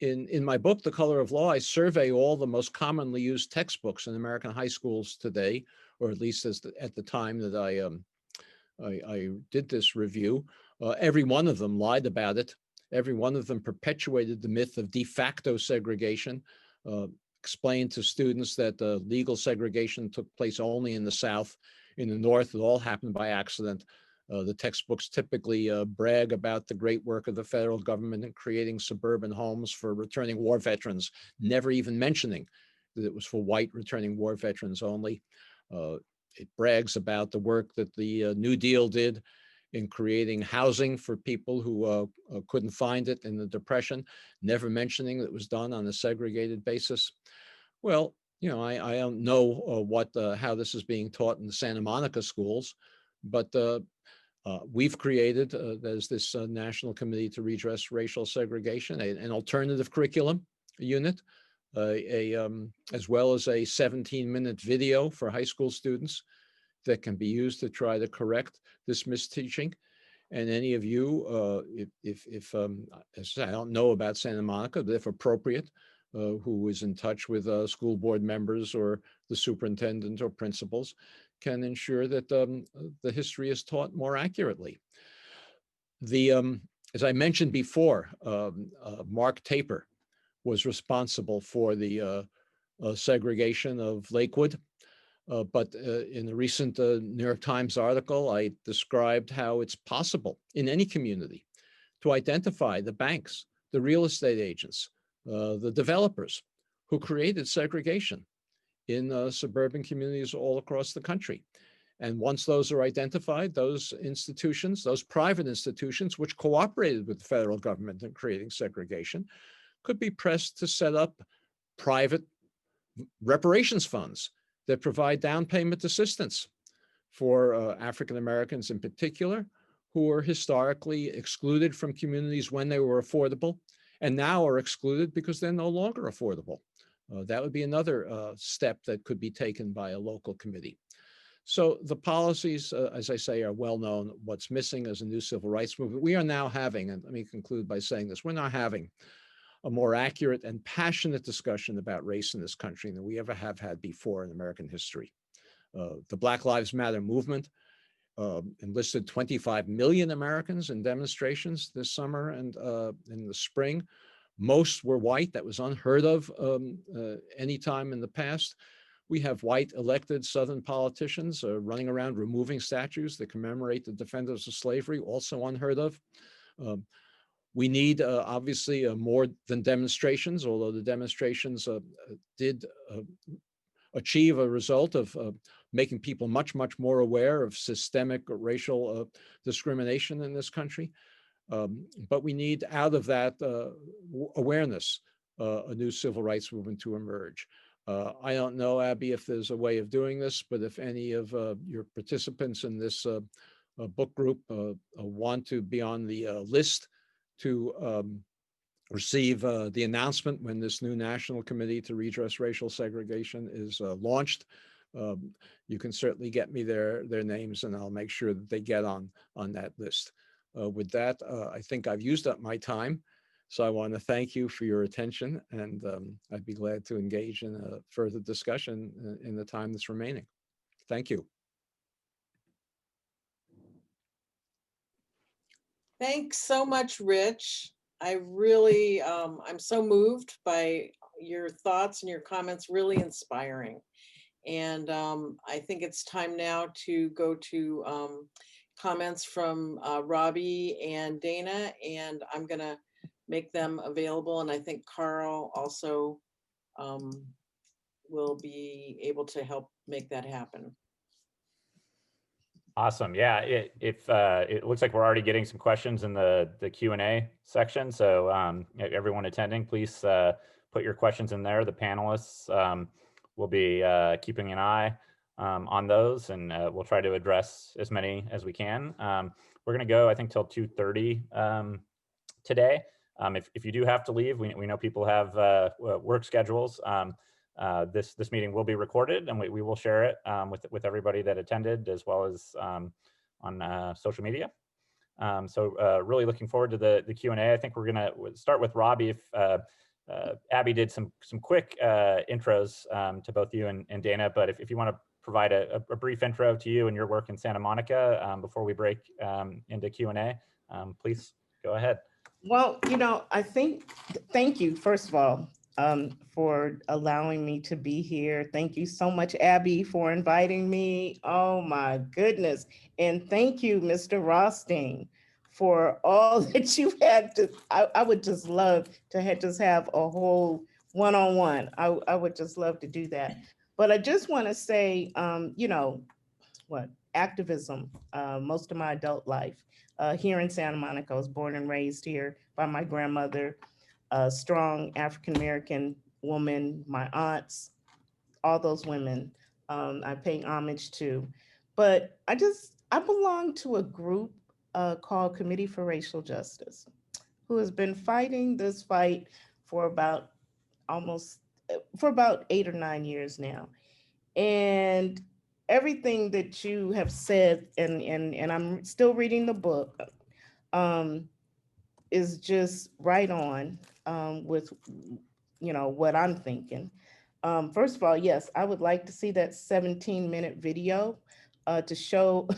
In my book, The Color of Law, I survey all the most commonly used textbooks in American high schools today, or at least at the time that I did this review. Every one of them lied about it. Every one of them perpetuated the myth of de facto segregation, explained to students that legal segregation took place only in the South. In the North, it all happened by accident. The textbooks typically brag about the great work of the federal government in creating suburban homes for returning war veterans, never even mentioning that it was for white returning war veterans only. It brags about the work that the New Deal did in creating housing for people who couldn't find it in the Depression, never mentioning that it was done on a segregated basis. Well, you know, I don't know how this is being taught in the Santa Monica schools, but we've created, there's this National Committee to Redress Racial Segregation, an alternative curriculum unit, as well as a 17-minute video for high school students that can be used to try to correct this misteaching. And any of you, if I don't know about Santa Monica, but if appropriate, who is in touch with school board members or the superintendent or principals, can ensure that the history is taught more accurately. As I mentioned before, Mark Taper was responsible for the segregation of Lakewood. But in a recent New York Times article, I described how it's possible in any community to identify the banks, the real estate agents, the developers who created segregation in suburban communities all across the country. And once those are identified, those institutions, those private institutions, which cooperated with the federal government in creating segregation, could be pressed to set up private reparations funds that provide down payment assistance for African Americans in particular, who were historically excluded from communities when they were affordable, and now are excluded because they're no longer affordable. That would be another step that could be taken by a local committee. So the policies, as I say, are well known. What's missing is a new civil rights movement. We are now having, and let me conclude by saying this, we're now having a more accurate and passionate discussion about race in this country than we ever have had before in American history. The Black Lives Matter movement enlisted 25 million Americans in demonstrations this summer and in the spring. Most were white. That was unheard of any time in the past. We have white elected Southern politicians running around removing statues that commemorate the defenders of slavery, also unheard of. We need, obviously, more than demonstrations, although the demonstrations did achieve a result of making people much, much more aware of systemic racial discrimination in this country. But we need, out of that awareness, a new civil rights movement to emerge. I don't know, Abby, if there's a way of doing this, but if any of your participants in this book group want to be on the list to receive the announcement when this new National Committee to Redress Racial Segregation is launched, you can certainly get me their names, and I'll make sure that they get on that list. With that, I think I've used up my time. So I want to thank you for your attention, and I'd be glad to engage in a further discussion in the time that's remaining. Thank you. Thanks so much, Rich. I really, I'm so moved by your thoughts and your comments, really inspiring. And I think it's time now to go to comments from Robbie and Dana, and I'm gonna make them available. And I think Carl also will be able to help make that happen. Awesome. Yeah, it looks like we're already getting some questions in the Q&A section. So everyone attending, please put your questions in there. The panelists will be keeping an eye on those, and we'll try to address as many as we can. We're going to go, I think, till 2:30 today. If you do have to leave, we know people have work schedules. This meeting will be recorded, and we will share it with everybody that attended, as well as on social media. So really looking forward to the Q&A. I think we're going to start with Robbie. If Abby did some quick intros to both you and Dana, but if you want to provide a brief intro to you and your work in Santa Monica before we break into Q&A, please go ahead. Well, I think, thank you, first of all, for allowing me to be here. Thank you so much, Abby, for inviting me. Oh my goodness. And thank you, Mr. Rothstein, for all that you've had to, I would just love to just have a whole one-on-one. I would just love to do that. But I just want to say, activism, most of my adult life. Here in Santa Monica, I was born and raised here by my grandmother, a strong African-American woman, my aunts, all those women I pay homage to. But I belong to a group called Committee for Racial Justice, who has been fighting this fight for about 8 or 9 years now. And everything that you have said, and I'm still reading the book, is just right on with what I'm thinking. First of all, yes, I would like to see that 17-minute video to show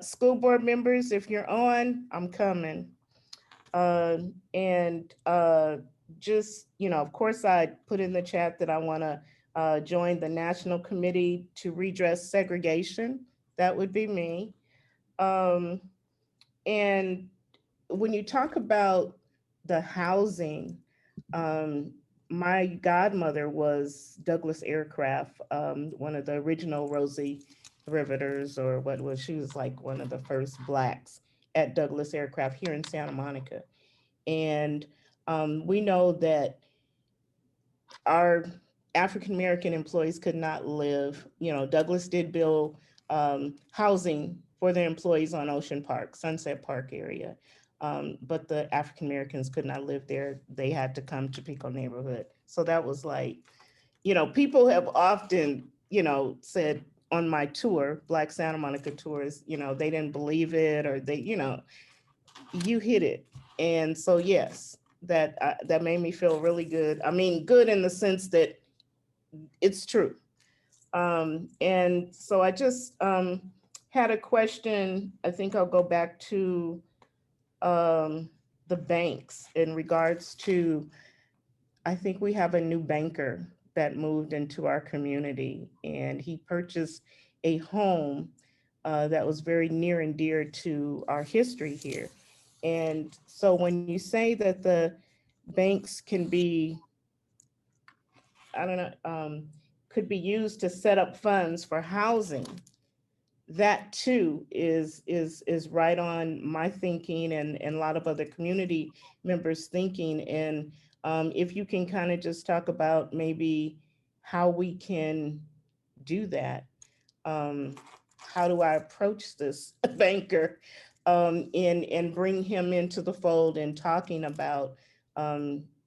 school board members, if you're on, I'm coming. And just, of course, I put in the chat that I want to join the National Committee to Redress Segregation. That would be me. And when you talk about the housing, my godmother was Douglas Aircraft, one of the original Rosie Riveters, or what was, she was like one of the first Blacks at Douglas Aircraft here in Santa Monica. And we know that our African-American employees could not live, Douglas did build housing for their employees on Ocean Park, Sunset Park area. But the African-Americans could not live there. They had to come to Pico neighborhood. So that was like, people have often, said on my tour, Black Santa Monica tours, they didn't believe it, or they, you hit it. And so, yes, that made me feel really good. I mean, good in the sense that it's true. And so I just had a question. I think I'll go back to the banks in regards to, I think we have a new banker that moved into our community, and he purchased a home that was very near and dear to our history here. And so when you say that the banks can be, I don't know, could be used to set up funds for housing, that too is right on my thinking and a lot of other community members' thinking. And if you can kind of just talk about maybe how we can do that. How do I approach this banker and bring him into the fold and talking about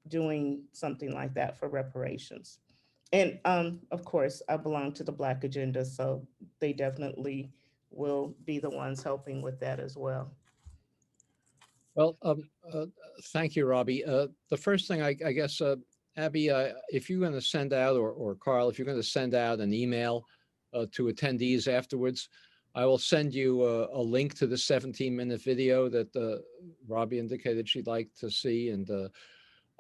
doing something like that for reparations? And of course, I belong to the Black Agenda, so they definitely will be the ones helping with that as well. Well, thank you, Robbie. The first thing, I guess, Abby, if you're going to send out, or Carl, if you're going to send out an email to attendees afterwards, I will send you a link to the 17-minute video that Robbie indicated she'd like to see. And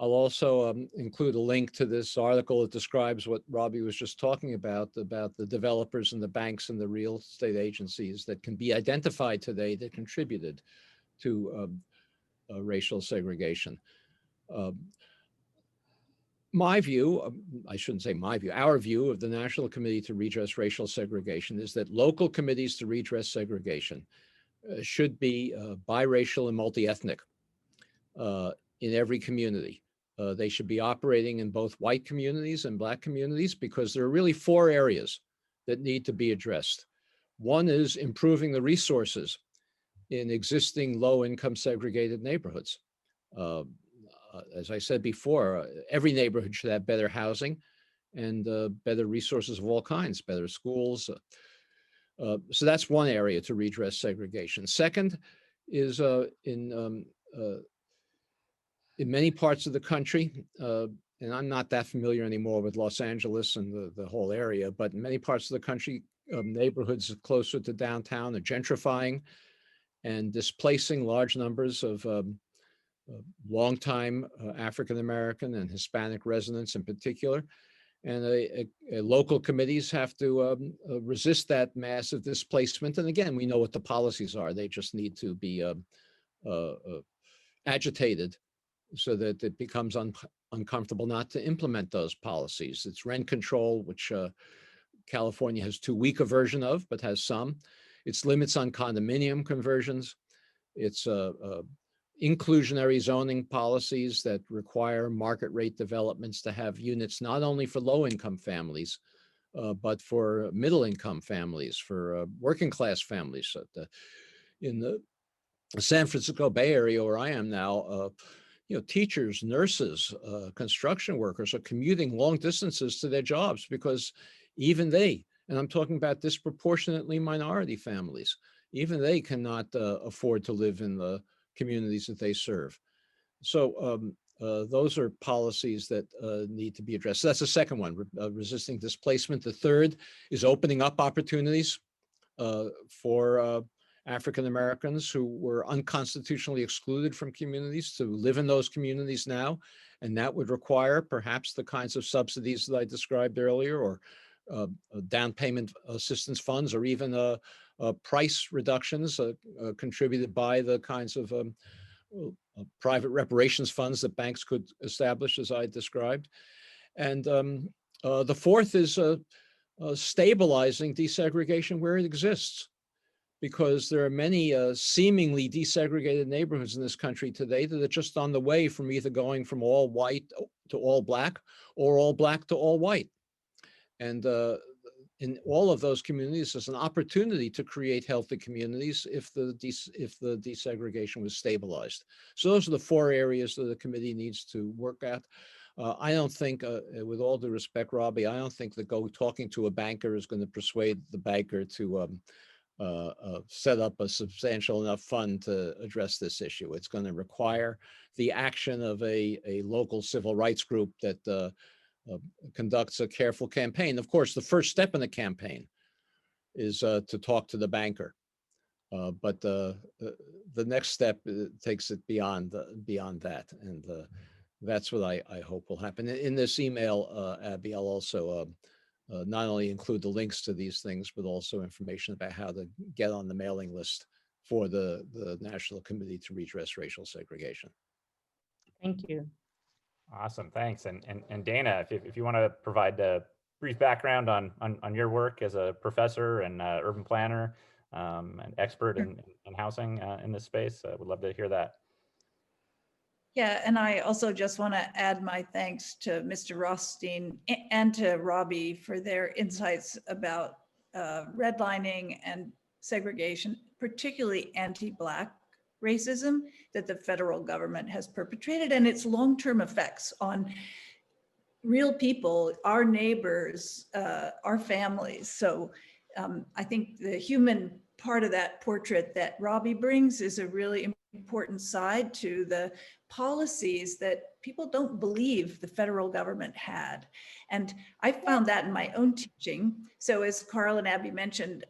I'll also include a link to this article that describes what Robbie was just talking about the developers and the banks and the real estate agencies that can be identified today that contributed to racial segregation. My view, I shouldn't say my view, our view of the National Committee to Redress Racial Segregation is that local committees to redress segregation should be biracial and multi-ethnic in every community. They should be operating in both white communities and Black communities, because there are really 4 areas that need to be addressed. One is improving the resources in existing low-income segregated neighborhoods. As I said before, every neighborhood should have better housing and better resources of all kinds, better schools. So that's one area to redress segregation. Second is in many parts of the country, and I'm not that familiar anymore with Los Angeles and the whole area, but in many parts of the country, neighborhoods closer to downtown are gentrifying and displacing large numbers of longtime African-American and Hispanic residents in particular. And local committees have to resist that massive displacement. And again, we know what the policies are. They just need to be agitated so that it becomes uncomfortable not to implement those policies. It's rent control, which California has too weak a version of, but has some. It's limits on condominium conversions. It's inclusionary zoning policies that require market rate developments to have units not only for low-income families, but for middle-income families, for working class families. In the San Francisco Bay Area, where I am now, teachers, nurses, construction workers are commuting long distances to their jobs because even they, and I'm talking about disproportionately minority families, even they cannot afford to live in the communities that they serve. So those are policies that need to be addressed. So that's the second one, resisting displacement. The third is opening up opportunities for African Americans who were unconstitutionally excluded from communities to live in those communities now. And that would require perhaps the kinds of subsidies that I described earlier, or down payment assistance funds, or even price reductions contributed by the kinds of private reparations funds that banks could establish, as I described. And the fourth is stabilizing desegregation where it exists, because there are many seemingly desegregated neighborhoods in this country today that are just on the way from either going from all white to all black, or all black to all white. And in all of those communities, there's an opportunity to create healthy communities if the desegregation was stabilized. So those are the four areas that the committee needs to work at. I don't think, with all due respect, Robbie, I don't think that talking to a banker is going to persuade the banker to set up a substantial enough fund to address this issue. It's going to require the action of a local civil rights group that conducts a careful campaign. Of course, the first step in the campaign is to talk to the banker, but the next step takes it beyond that, and that's what I hope will happen. In this email, Abby, I'll also not only include the links to these things, but also information about how to get on the mailing list for the National Committee to Redress Racial Segregation. Thank you. Awesome, thanks. And Dana, if you want to provide a brief background on your work as a professor and urban planner, and expert in housing in this space, would love to hear that. Yeah, and I also just want to add my thanks to Mr. Rothstein and to Robbie for their insights about redlining and segregation, particularly anti-Black racism that the federal government has perpetrated, and its long-term effects on real people, our neighbors, our families. So I think the human part of that portrait that Robbie brings is a really important side to the policies that people don't believe the federal government had. And I found that in my own teaching. So as Carl and Abby mentioned,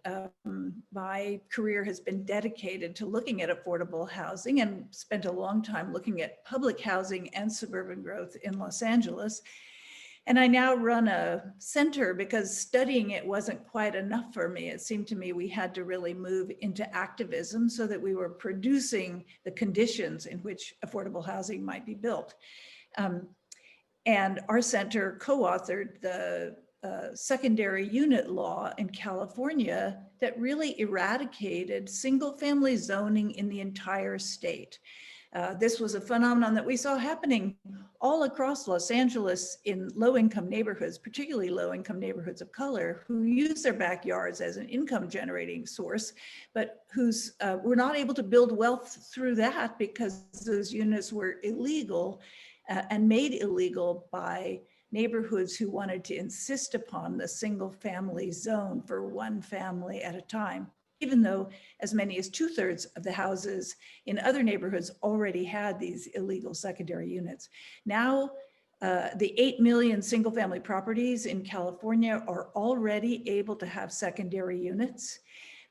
my career has been dedicated to looking at affordable housing, and spent a long time looking at public housing and suburban growth in Los Angeles. And I now run a center because studying it wasn't quite enough for me. It seemed to me we had to really move into activism so that we were producing the conditions in which affordable housing might be built. And our center co-authored the secondary unit law in California that really eradicated single-family zoning in the entire state. This was a phenomenon that we saw happening all across Los Angeles in low-income neighborhoods, particularly low-income neighborhoods of color, who use their backyards as an income-generating source, but who's were not able to build wealth through that because those units were illegal and made illegal by neighborhoods who wanted to insist upon the single-family zone for one family at a time. even though as many as 2/3 of the houses in other neighborhoods already had these illegal secondary units. Now, the 8 million single family properties in California are already able to have secondary units.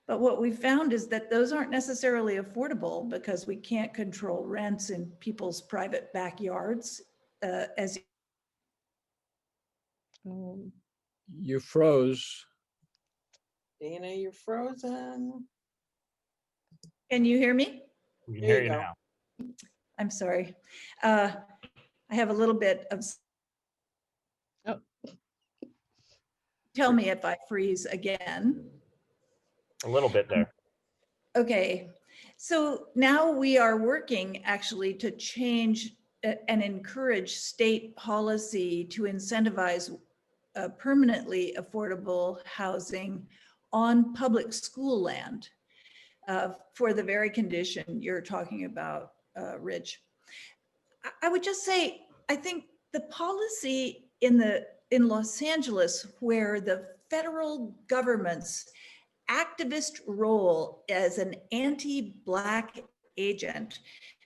But what we found is that those aren't necessarily affordable because we can't control rents in people's private backyards. As You froze. Dana, you're frozen. Can you hear me? We can There hear you you go. now. I'm sorry. I have a little bit of. Oh. Tell me if I freeze again. A little bit there. Okay, so now we are working actually to change and encourage state policy to incentivize permanently affordable housing on public school land for the very condition you're talking about, Rich. I would just say, I think the policy in Los Angeles, where the federal government's activist role as an anti-Black agent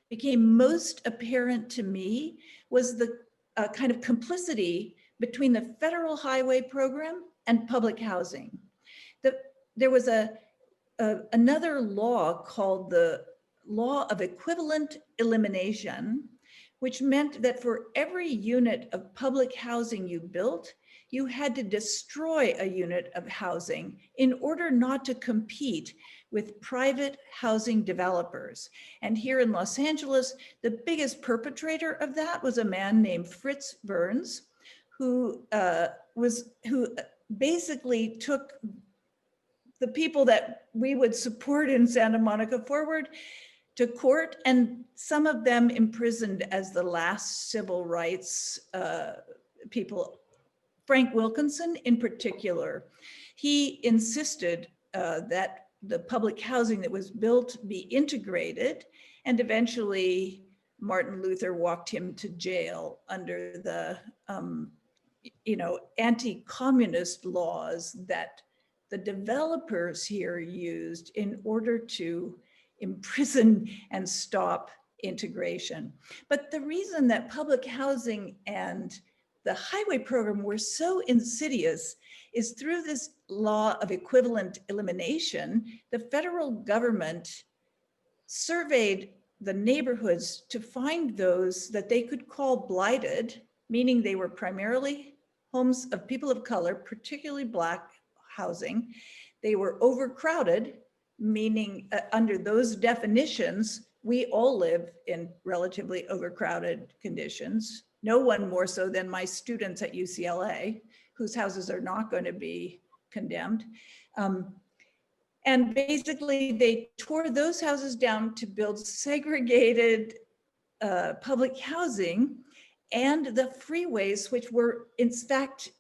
became most apparent to me, was the kind of complicity between the federal highway program and public housing. There was another law called the Law of Equivalent Elimination, which meant that for every unit of public housing you built, you had to destroy a unit of housing in order not to compete with private housing developers. And here in Los Angeles, the biggest perpetrator of that was a man named Fritz Burns, who basically took the people that we would support in Santa Monica Forward to court, and some of them imprisoned as the last civil rights people. Frank Wilkinson in particular, he insisted that the public housing that was built be integrated, and eventually Martin Luther walked him to jail under the anti-communist laws that the developers here used in order to imprison and stop integration. But the reason that public housing and the highway program were so insidious is through this law of equivalent elimination, the federal government surveyed the neighborhoods to find those that they could call blighted, meaning they were primarily homes of people of color, particularly Black housing. They were overcrowded, meaning under those definitions, we all live in relatively overcrowded conditions. No one more so than my students at UCLA, whose houses are not going to be condemned. And basically they tore those houses down to build segregated public housing, and the freeways, which were in fact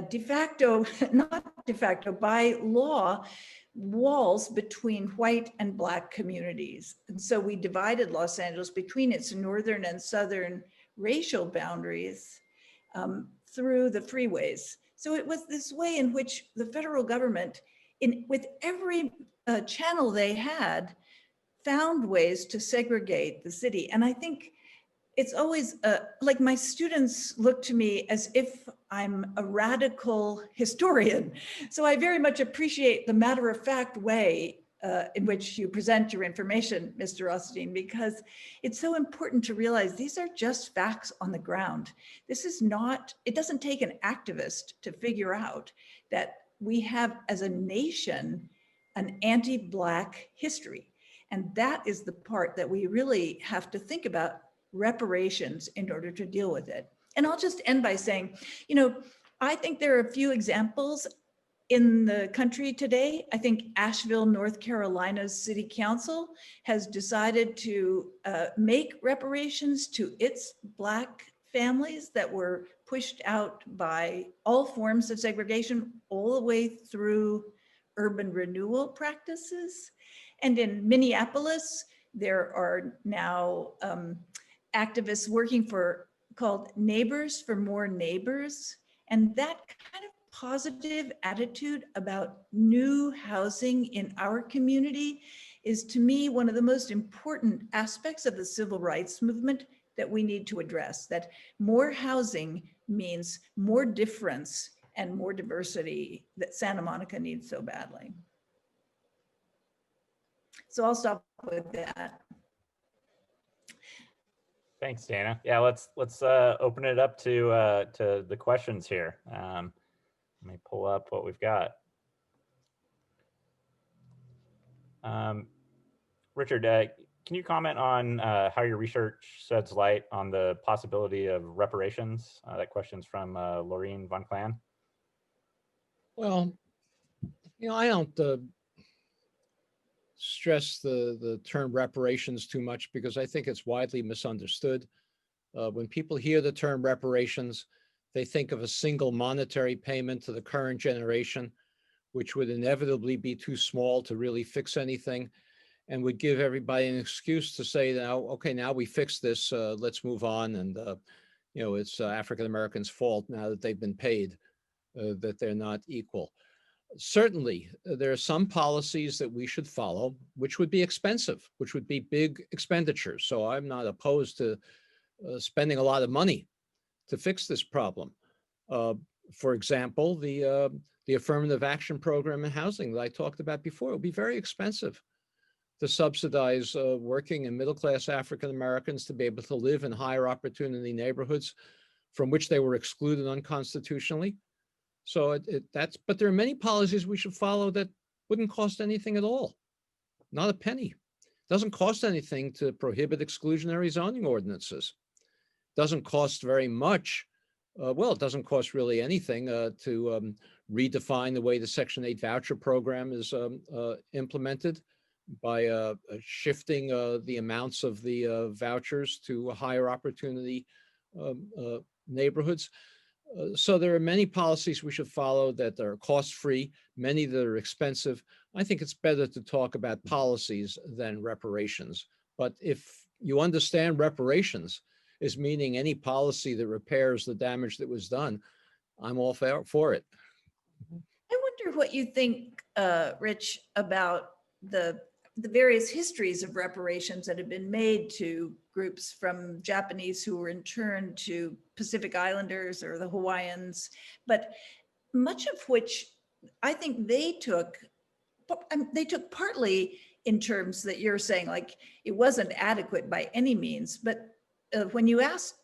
de facto, not de facto, by law, walls between white and Black communities. And so we divided Los Angeles between its northern and southern racial boundaries through the freeways. So it was this way in which the federal government, with every channel they had, found ways to segregate the city. And I think it's always like my students look to me as if I'm a radical historian. So I very much appreciate the matter-of-fact way in which you present your information, Mr. Rothstein, because it's so important to realize these are just facts on the ground. This is not, it doesn't take an activist to figure out that we have, as a nation, an anti-Black history. And that is the part that we really have to think about, reparations, in order to deal with it. And I'll just end by saying, I think there are a few examples in the country today. I think Asheville, North Carolina's city council has decided to make reparations to its Black families that were pushed out by all forms of segregation, all the way through urban renewal practices. And in Minneapolis, there are now activists working called Neighbors for More Neighbors. And that kind of positive attitude about new housing in our community is, to me, one of the most important aspects of the civil rights movement that we need to address. That more housing means more difference and more diversity that Santa Monica needs so badly. So I'll stop with that. Thanks, Dana. Yeah, let's open it up to the questions here. Let me pull up what we've got. Richard, can you comment on how your research sheds light on the possibility of reparations? That question's from Laureen Von Clan. Well, I don't stress the term reparations too much because I think it's widely misunderstood. When people hear the term reparations, they think of a single monetary payment to the current generation, which would inevitably be too small to really fix anything and would give everybody an excuse to say, now, okay, now we fixed this, let's move on. And, it's African-Americans' fault now that they've been paid, that they're not equal. Certainly, there are some policies that we should follow, which would be expensive, which would be big expenditures. So I'm not opposed to spending a lot of money to fix this problem. For example, the affirmative action program in housing that I talked about before will be very expensive to subsidize working and middle-class African-Americans to be able to live in higher opportunity neighborhoods from which they were excluded unconstitutionally. So but there are many policies we should follow that wouldn't cost anything at all, not a penny. It doesn't cost anything to prohibit exclusionary zoning ordinances. It doesn't cost very much. Well, it doesn't cost really anything to redefine the way the Section 8 voucher program is implemented by shifting the amounts of the vouchers to higher opportunity neighborhoods. So there are many policies we should follow that are cost-free, many that are expensive. I think it's better to talk about policies than reparations. But if you understand reparations as meaning any policy that repairs the damage that was done, I'm all for it. I wonder what you think, Rich, about the various histories of reparations that have been made to groups from Japanese who were interned to Pacific Islanders or the Hawaiians, but much of which I think they took partly in terms that you're saying, like it wasn't adequate by any means, but when you ask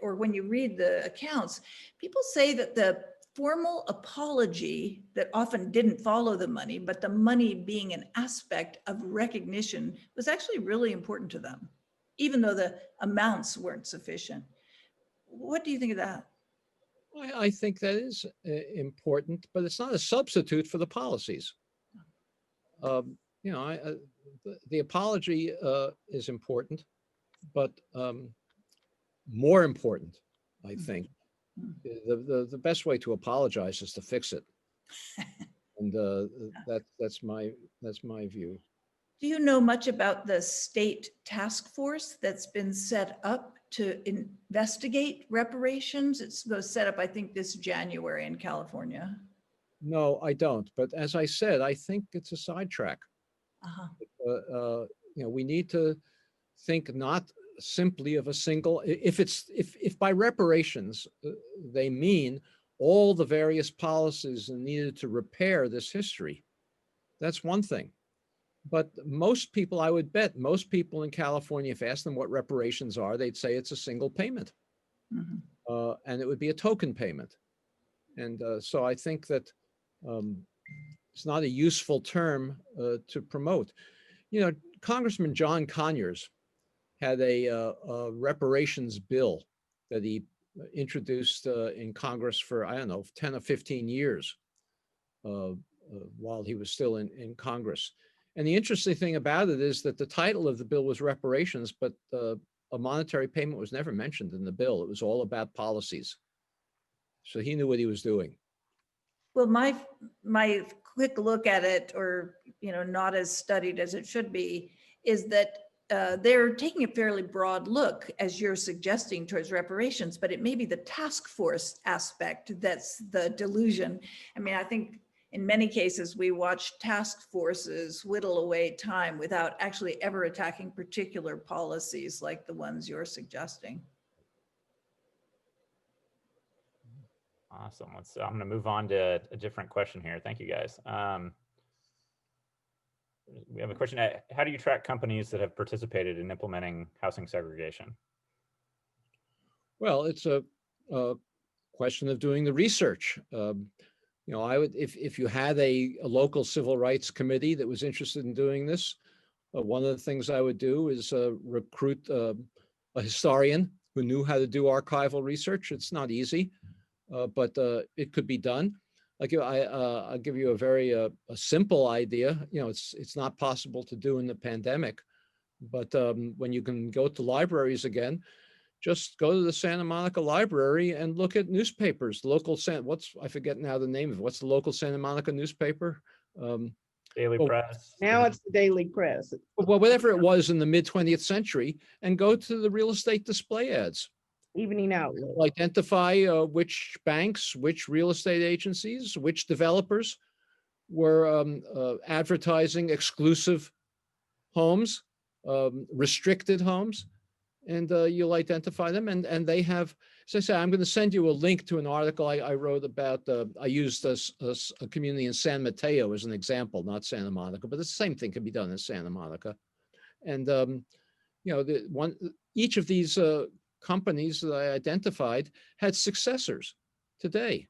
or when you read the accounts, people say that the formal apology that often didn't follow the money, but the money being an aspect of recognition was actually really important to them, even though the amounts weren't sufficient. What do you think of that? I think that is important, but it's not a substitute for the policies. The apology is important, but more important, I think, the best way to apologize is to fix it, and that's my view. Do you know much about the state task force that's been set up to investigate reparations? It's set up, I think, this January in California. No, I don't. But as I said, I think it's a sidetrack. We need to think not simply of a single, if by reparations they mean all the various policies needed to repair this history, that's one thing. But most people, I would bet most people in California, if asked them what reparations are, they'd say it's a single payment. And it would be a token payment. And so I think that it's not a useful term to promote. Congressman John Conyers had a reparations bill that he introduced in Congress for, 10 or 15 years while he was still in Congress. And the interesting thing about it is that the title of the bill was reparations, but a monetary payment was never mentioned in the bill. It was all about policies. So he knew what he was doing. Well, my quick look at it, or not as studied as it should be, is that they're taking a fairly broad look, as you're suggesting, towards reparations, but it may be the task force aspect that's the delusion. I mean, I think in many cases we watch task forces whittle away time without actually ever attacking particular policies like the ones you're suggesting. Awesome. I'm going to move on to a different question here. Thank you, guys. We have a question. How do you track companies that have participated in implementing housing segregation? Well, it's a question of doing the research. You know, I would, if you had a local civil rights committee that was interested in doing this, one of the things I would do is recruit a historian who knew how to do archival research. It's not easy, but it could be done. I'll give you a very a simple idea. You know, it's not possible to do in the pandemic, but when you can go to libraries again, just go to the Santa Monica Library and look at newspapers. Local I forget now the name of it. What's the local Santa Monica newspaper? Daily Press. Now it's the Daily Press. Well, whatever it was in the mid 20th century, and go to the real estate display ads. Evening Outlook. Identify which banks, which real estate agencies, which developers were advertising exclusive homes, restricted homes, and you'll identify them. And they have, as I say, I'm going to send you a link to an article I wrote about, I used a community in San Mateo as an example, not Santa Monica, but the same thing can be done in Santa Monica. And, you know, each of these companies that I identified had successors today.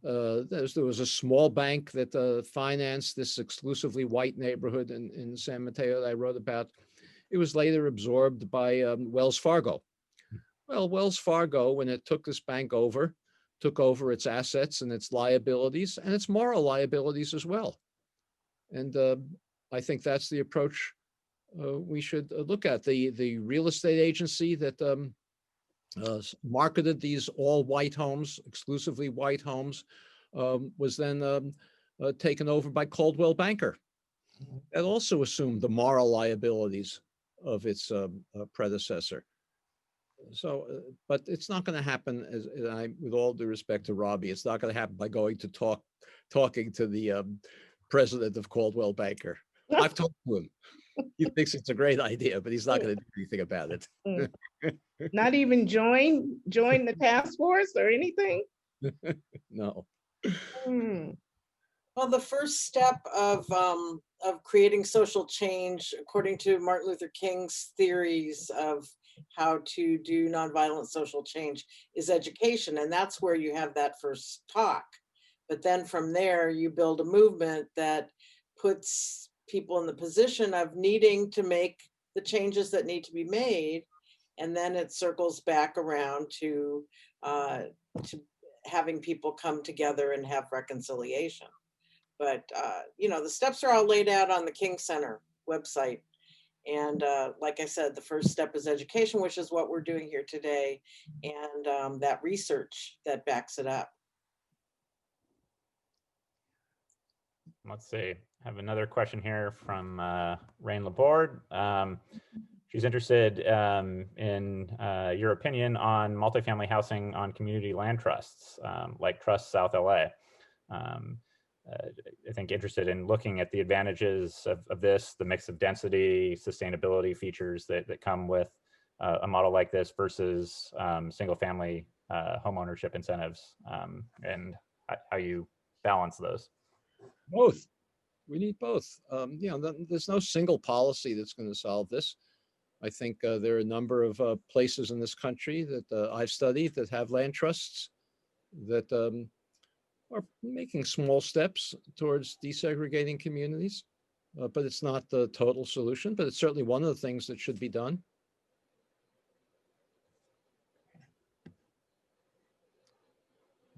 There was a small bank that financed this exclusively white neighborhood in San Mateo that I wrote about. It was later absorbed by Wells Fargo. Well, Wells Fargo, when it took this bank over, took over its assets and its liabilities and its moral liabilities as well. And I think that's the approach we should look at. The real estate agency that marketed these all white homes, exclusively white homes, was then taken over by Coldwell Banker. That also assumed the moral liabilities of its predecessor. So, but it's not going to happen, with all due respect to Robbie, it's not going to happen by going to talking to the president of Coldwell Banker. I've talked to him. He thinks it's a great idea, but he's not going to do anything about it. Not even join the task force or anything? No. Well, the first step of creating social change, according to Martin Luther King's theories of how to do nonviolent social change, is education. And that's where you have that first talk. But then from there, you build a movement that puts people in the position of needing to make the changes that need to be made. And then it circles back around to having people come together and have reconciliation. But, you know, the steps are all laid out on the King Center website. And like I said, the first step is education, which is what we're doing here today, and that research that backs it up. Let's see. I have another question here from Rain Laborde. She's interested in your opinion on multifamily housing on community land trusts, like Trust South LA. I think interested in looking at the advantages of this, the mix of density, sustainability features that come with a model like this versus single family home ownership incentives, and how you balance those. Both. We need both. You know, there's no single policy that's going to solve this. I think there are a number of places in this country that I've studied that have land trusts that are making small steps towards desegregating communities, but it's not the total solution, but it's certainly one of the things that should be done.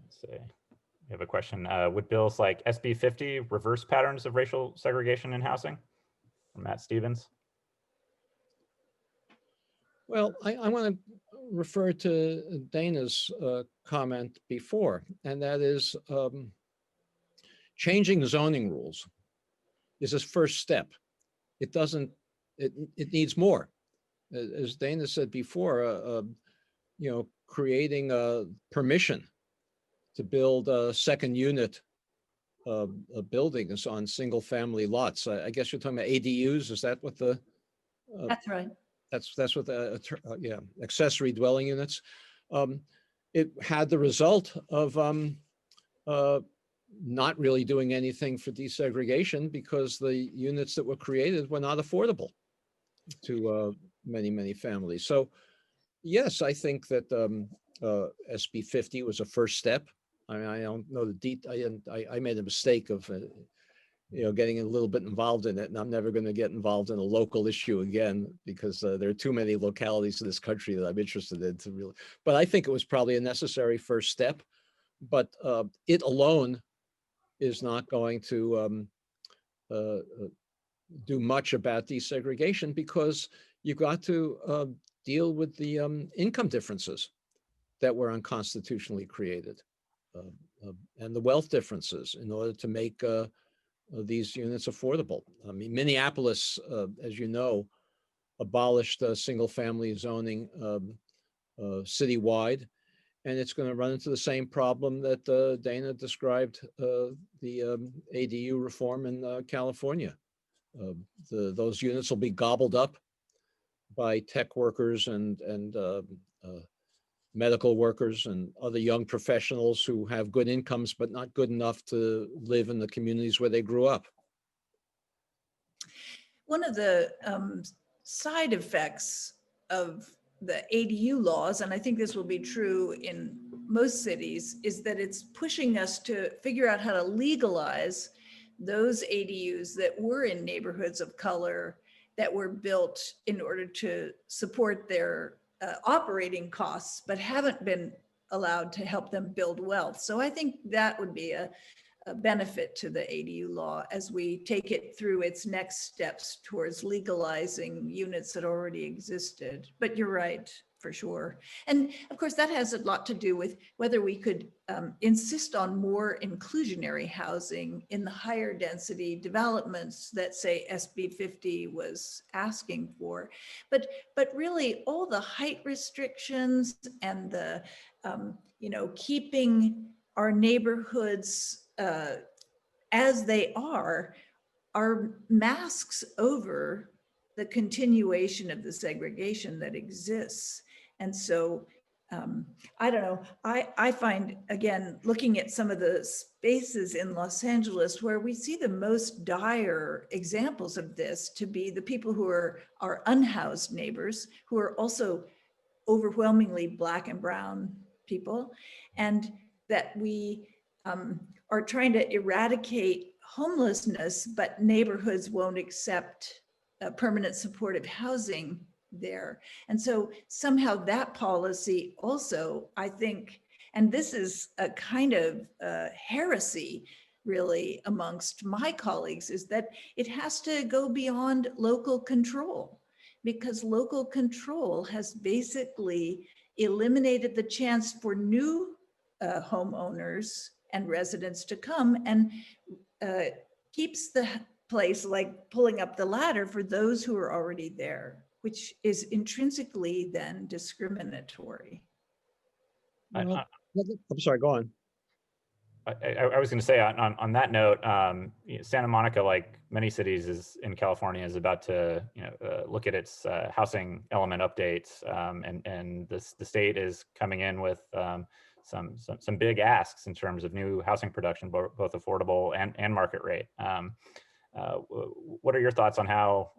Let's see. We have a question. Would bills like SB 50 reverse patterns of racial segregation in housing? From Matt Stevens. Well, I want to refer to Dana's comment before, and that is changing zoning rules is his first step. It doesn't it needs more. As Dana said before, creating a permission to build a second unit buildings on single family lots. I guess you're talking about ADUs. Is that what the? That's right. That's what the yeah, accessory dwelling units. It had the result of not really doing anything for desegregation because the units that were created were not affordable to many families. So yes, I think that SB 50 was a first step. I mean, I don't know the detail. I made a mistake of getting a little bit involved in it, and I'm never going to get involved in a local issue again because there are too many localities in this country that I'm interested in to really. But I think it was probably a necessary first step. But it alone is not going to do much about desegregation because you've got to deal with the income differences that were unconstitutionally created and the wealth differences in order to make these units affordable. I mean, Minneapolis, as you know, abolished single family zoning citywide, and it's going to run into the same problem that Dana described the ADU reform in California. Those units will be gobbled up by tech workers and medical workers and other young professionals who have good incomes, but not good enough to live in the communities where they grew up. One of the side effects of the ADU laws, and I think this will be true in most cities, is that it's pushing us to figure out how to legalize those ADUs that were in neighborhoods of color that were built in order to support their operating costs, but haven't been allowed to help them build wealth. So I think that would be a benefit to the ADU law as we take it through its next steps towards legalizing units that already existed. But you're right, for sure. And of course, that has a lot to do with whether we could insist on more inclusionary housing in the higher density developments that, say, SB 50 was asking for. But really, all the height restrictions and the keeping our neighborhoods as they are masks over the continuation of the segregation that exists. And so, I don't know, I find, again, looking at some of the spaces in Los Angeles where we see the most dire examples of this to be the people who are our unhoused neighbors, who are also overwhelmingly Black and brown people, and that we are trying to eradicate homelessness, but neighborhoods won't accept permanent supportive housing there. And so somehow that policy also, I think, and this is a kind of heresy really amongst my colleagues, is that it has to go beyond local control, because local control has basically eliminated the chance for new homeowners and residents to come, and keeps the place like pulling up the ladder for those who are already there, which is intrinsically then discriminatory. Well, I'm sorry, go on. I was going to say on that note, Santa Monica, like many cities in California, is about to look at its housing element updates, and the state is coming in with some big asks in terms of new housing production, both affordable and market rate. What are your thoughts on how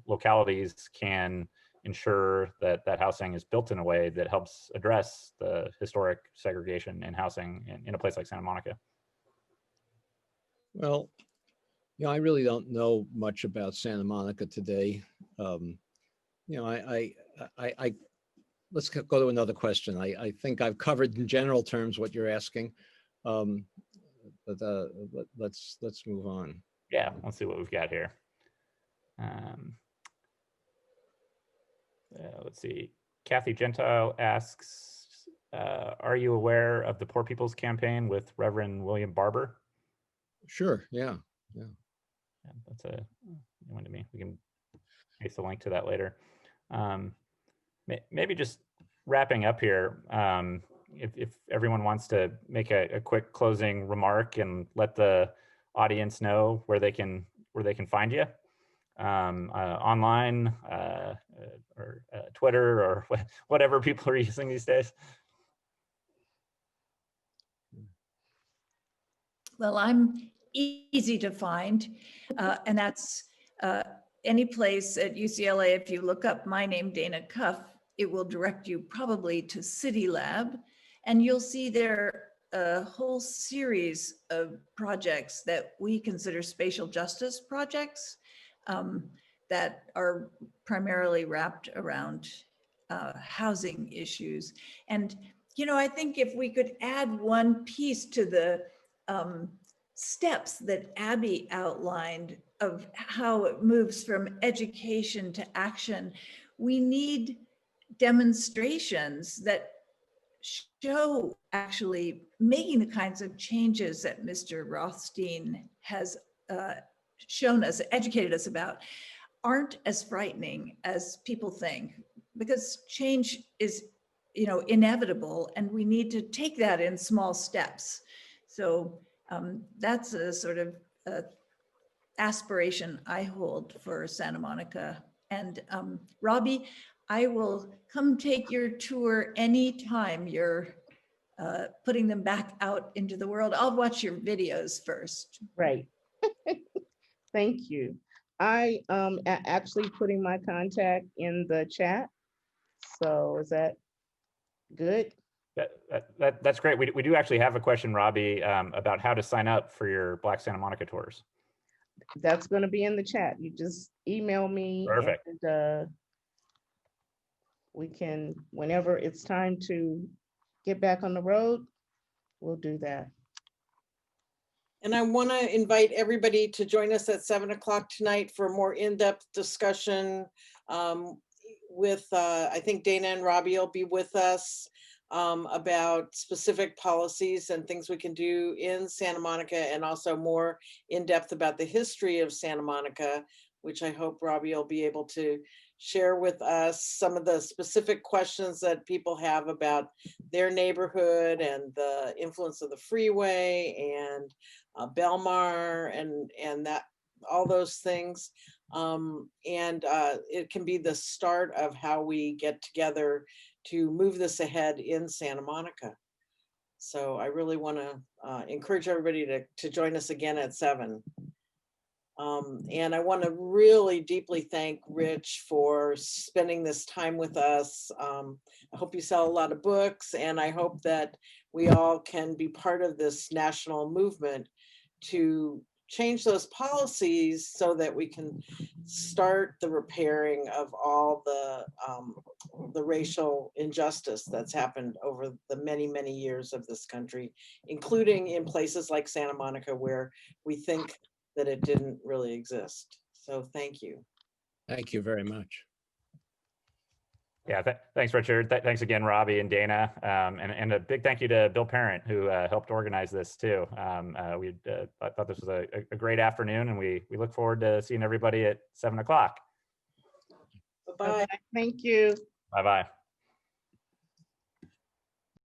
localities can ensure that housing is built in a way that helps address the historic segregation in housing in a place like Santa Monica? Well, I really don't know much about Santa Monica today. Let's go to another question. I think I've covered in general terms what you're asking, but let's move on. Yeah, let's see what we've got here. Let's see. Kathy Gentile asks, are you aware of the Poor People's Campaign with Reverend William Barber? Sure, yeah. That's a one to me. We can. paste a link to that later. Maybe just wrapping up here, if everyone wants to make a quick closing remark and let the audience know where they can find you online, or Twitter, or whatever people are using these days. Well, I'm easy to find, and that's any place at UCLA. If you look up my name, Dana Cuff, it will direct you probably to City Lab, and you'll see there a whole series of projects that we consider spatial justice projects that are primarily wrapped around housing issues. And, you know, I think if we could add one piece to the steps that Abby outlined of how it moves from education to action, we need demonstrations that show actually making the kinds of changes that Mr. Rothstein has shown us, educated us about, aren't as frightening as people think, because change is, you know, inevitable, and we need to take that in small steps. So that's a sort of aspiration I hold for Santa Monica. And Robbie, I will come take your tour anytime you're putting them back out into the world. I'll watch your videos first. Right. Thank you. I am actually putting my contact in the chat. So is that good? That's great. We do actually have a question, Robbie, about how to sign up for your Black Santa Monica tours. That's going to be in the chat. You just email me. Perfect. And we can, whenever it's time to get back on the road, we'll do that. And I want to invite everybody to join us at 7 o'clock tonight for a more in-depth discussion with, I think Dana and Robbie will be with us about specific policies and things we can do in Santa Monica, and also more in-depth about the history of Santa Monica, which I hope Robbie will be able to share with us some of the specific questions that people have about their neighborhood and the influence of the freeway and Belmar and that, all those things. It can be the start of how we get together to move this ahead in Santa Monica. So I really want to encourage everybody to join us again at 7. And I want to really deeply thank Rich for spending this time with us. I hope you sell a lot of books, and I hope that we all can be part of this national movement to change those policies so that we can start the repairing of all the racial injustice that's happened over the many, many years of this country, including in places like Santa Monica, where we think that it didn't really exist. So thank you. Thank you very much. Yeah, thanks, Richard. Thanks again, Robbie and Dana. And a big thank you to Bill Parent, who helped organize this too. I thought this was a great afternoon, and we look forward to seeing everybody at 7 o'clock. Bye-bye. Thank you. Bye-bye.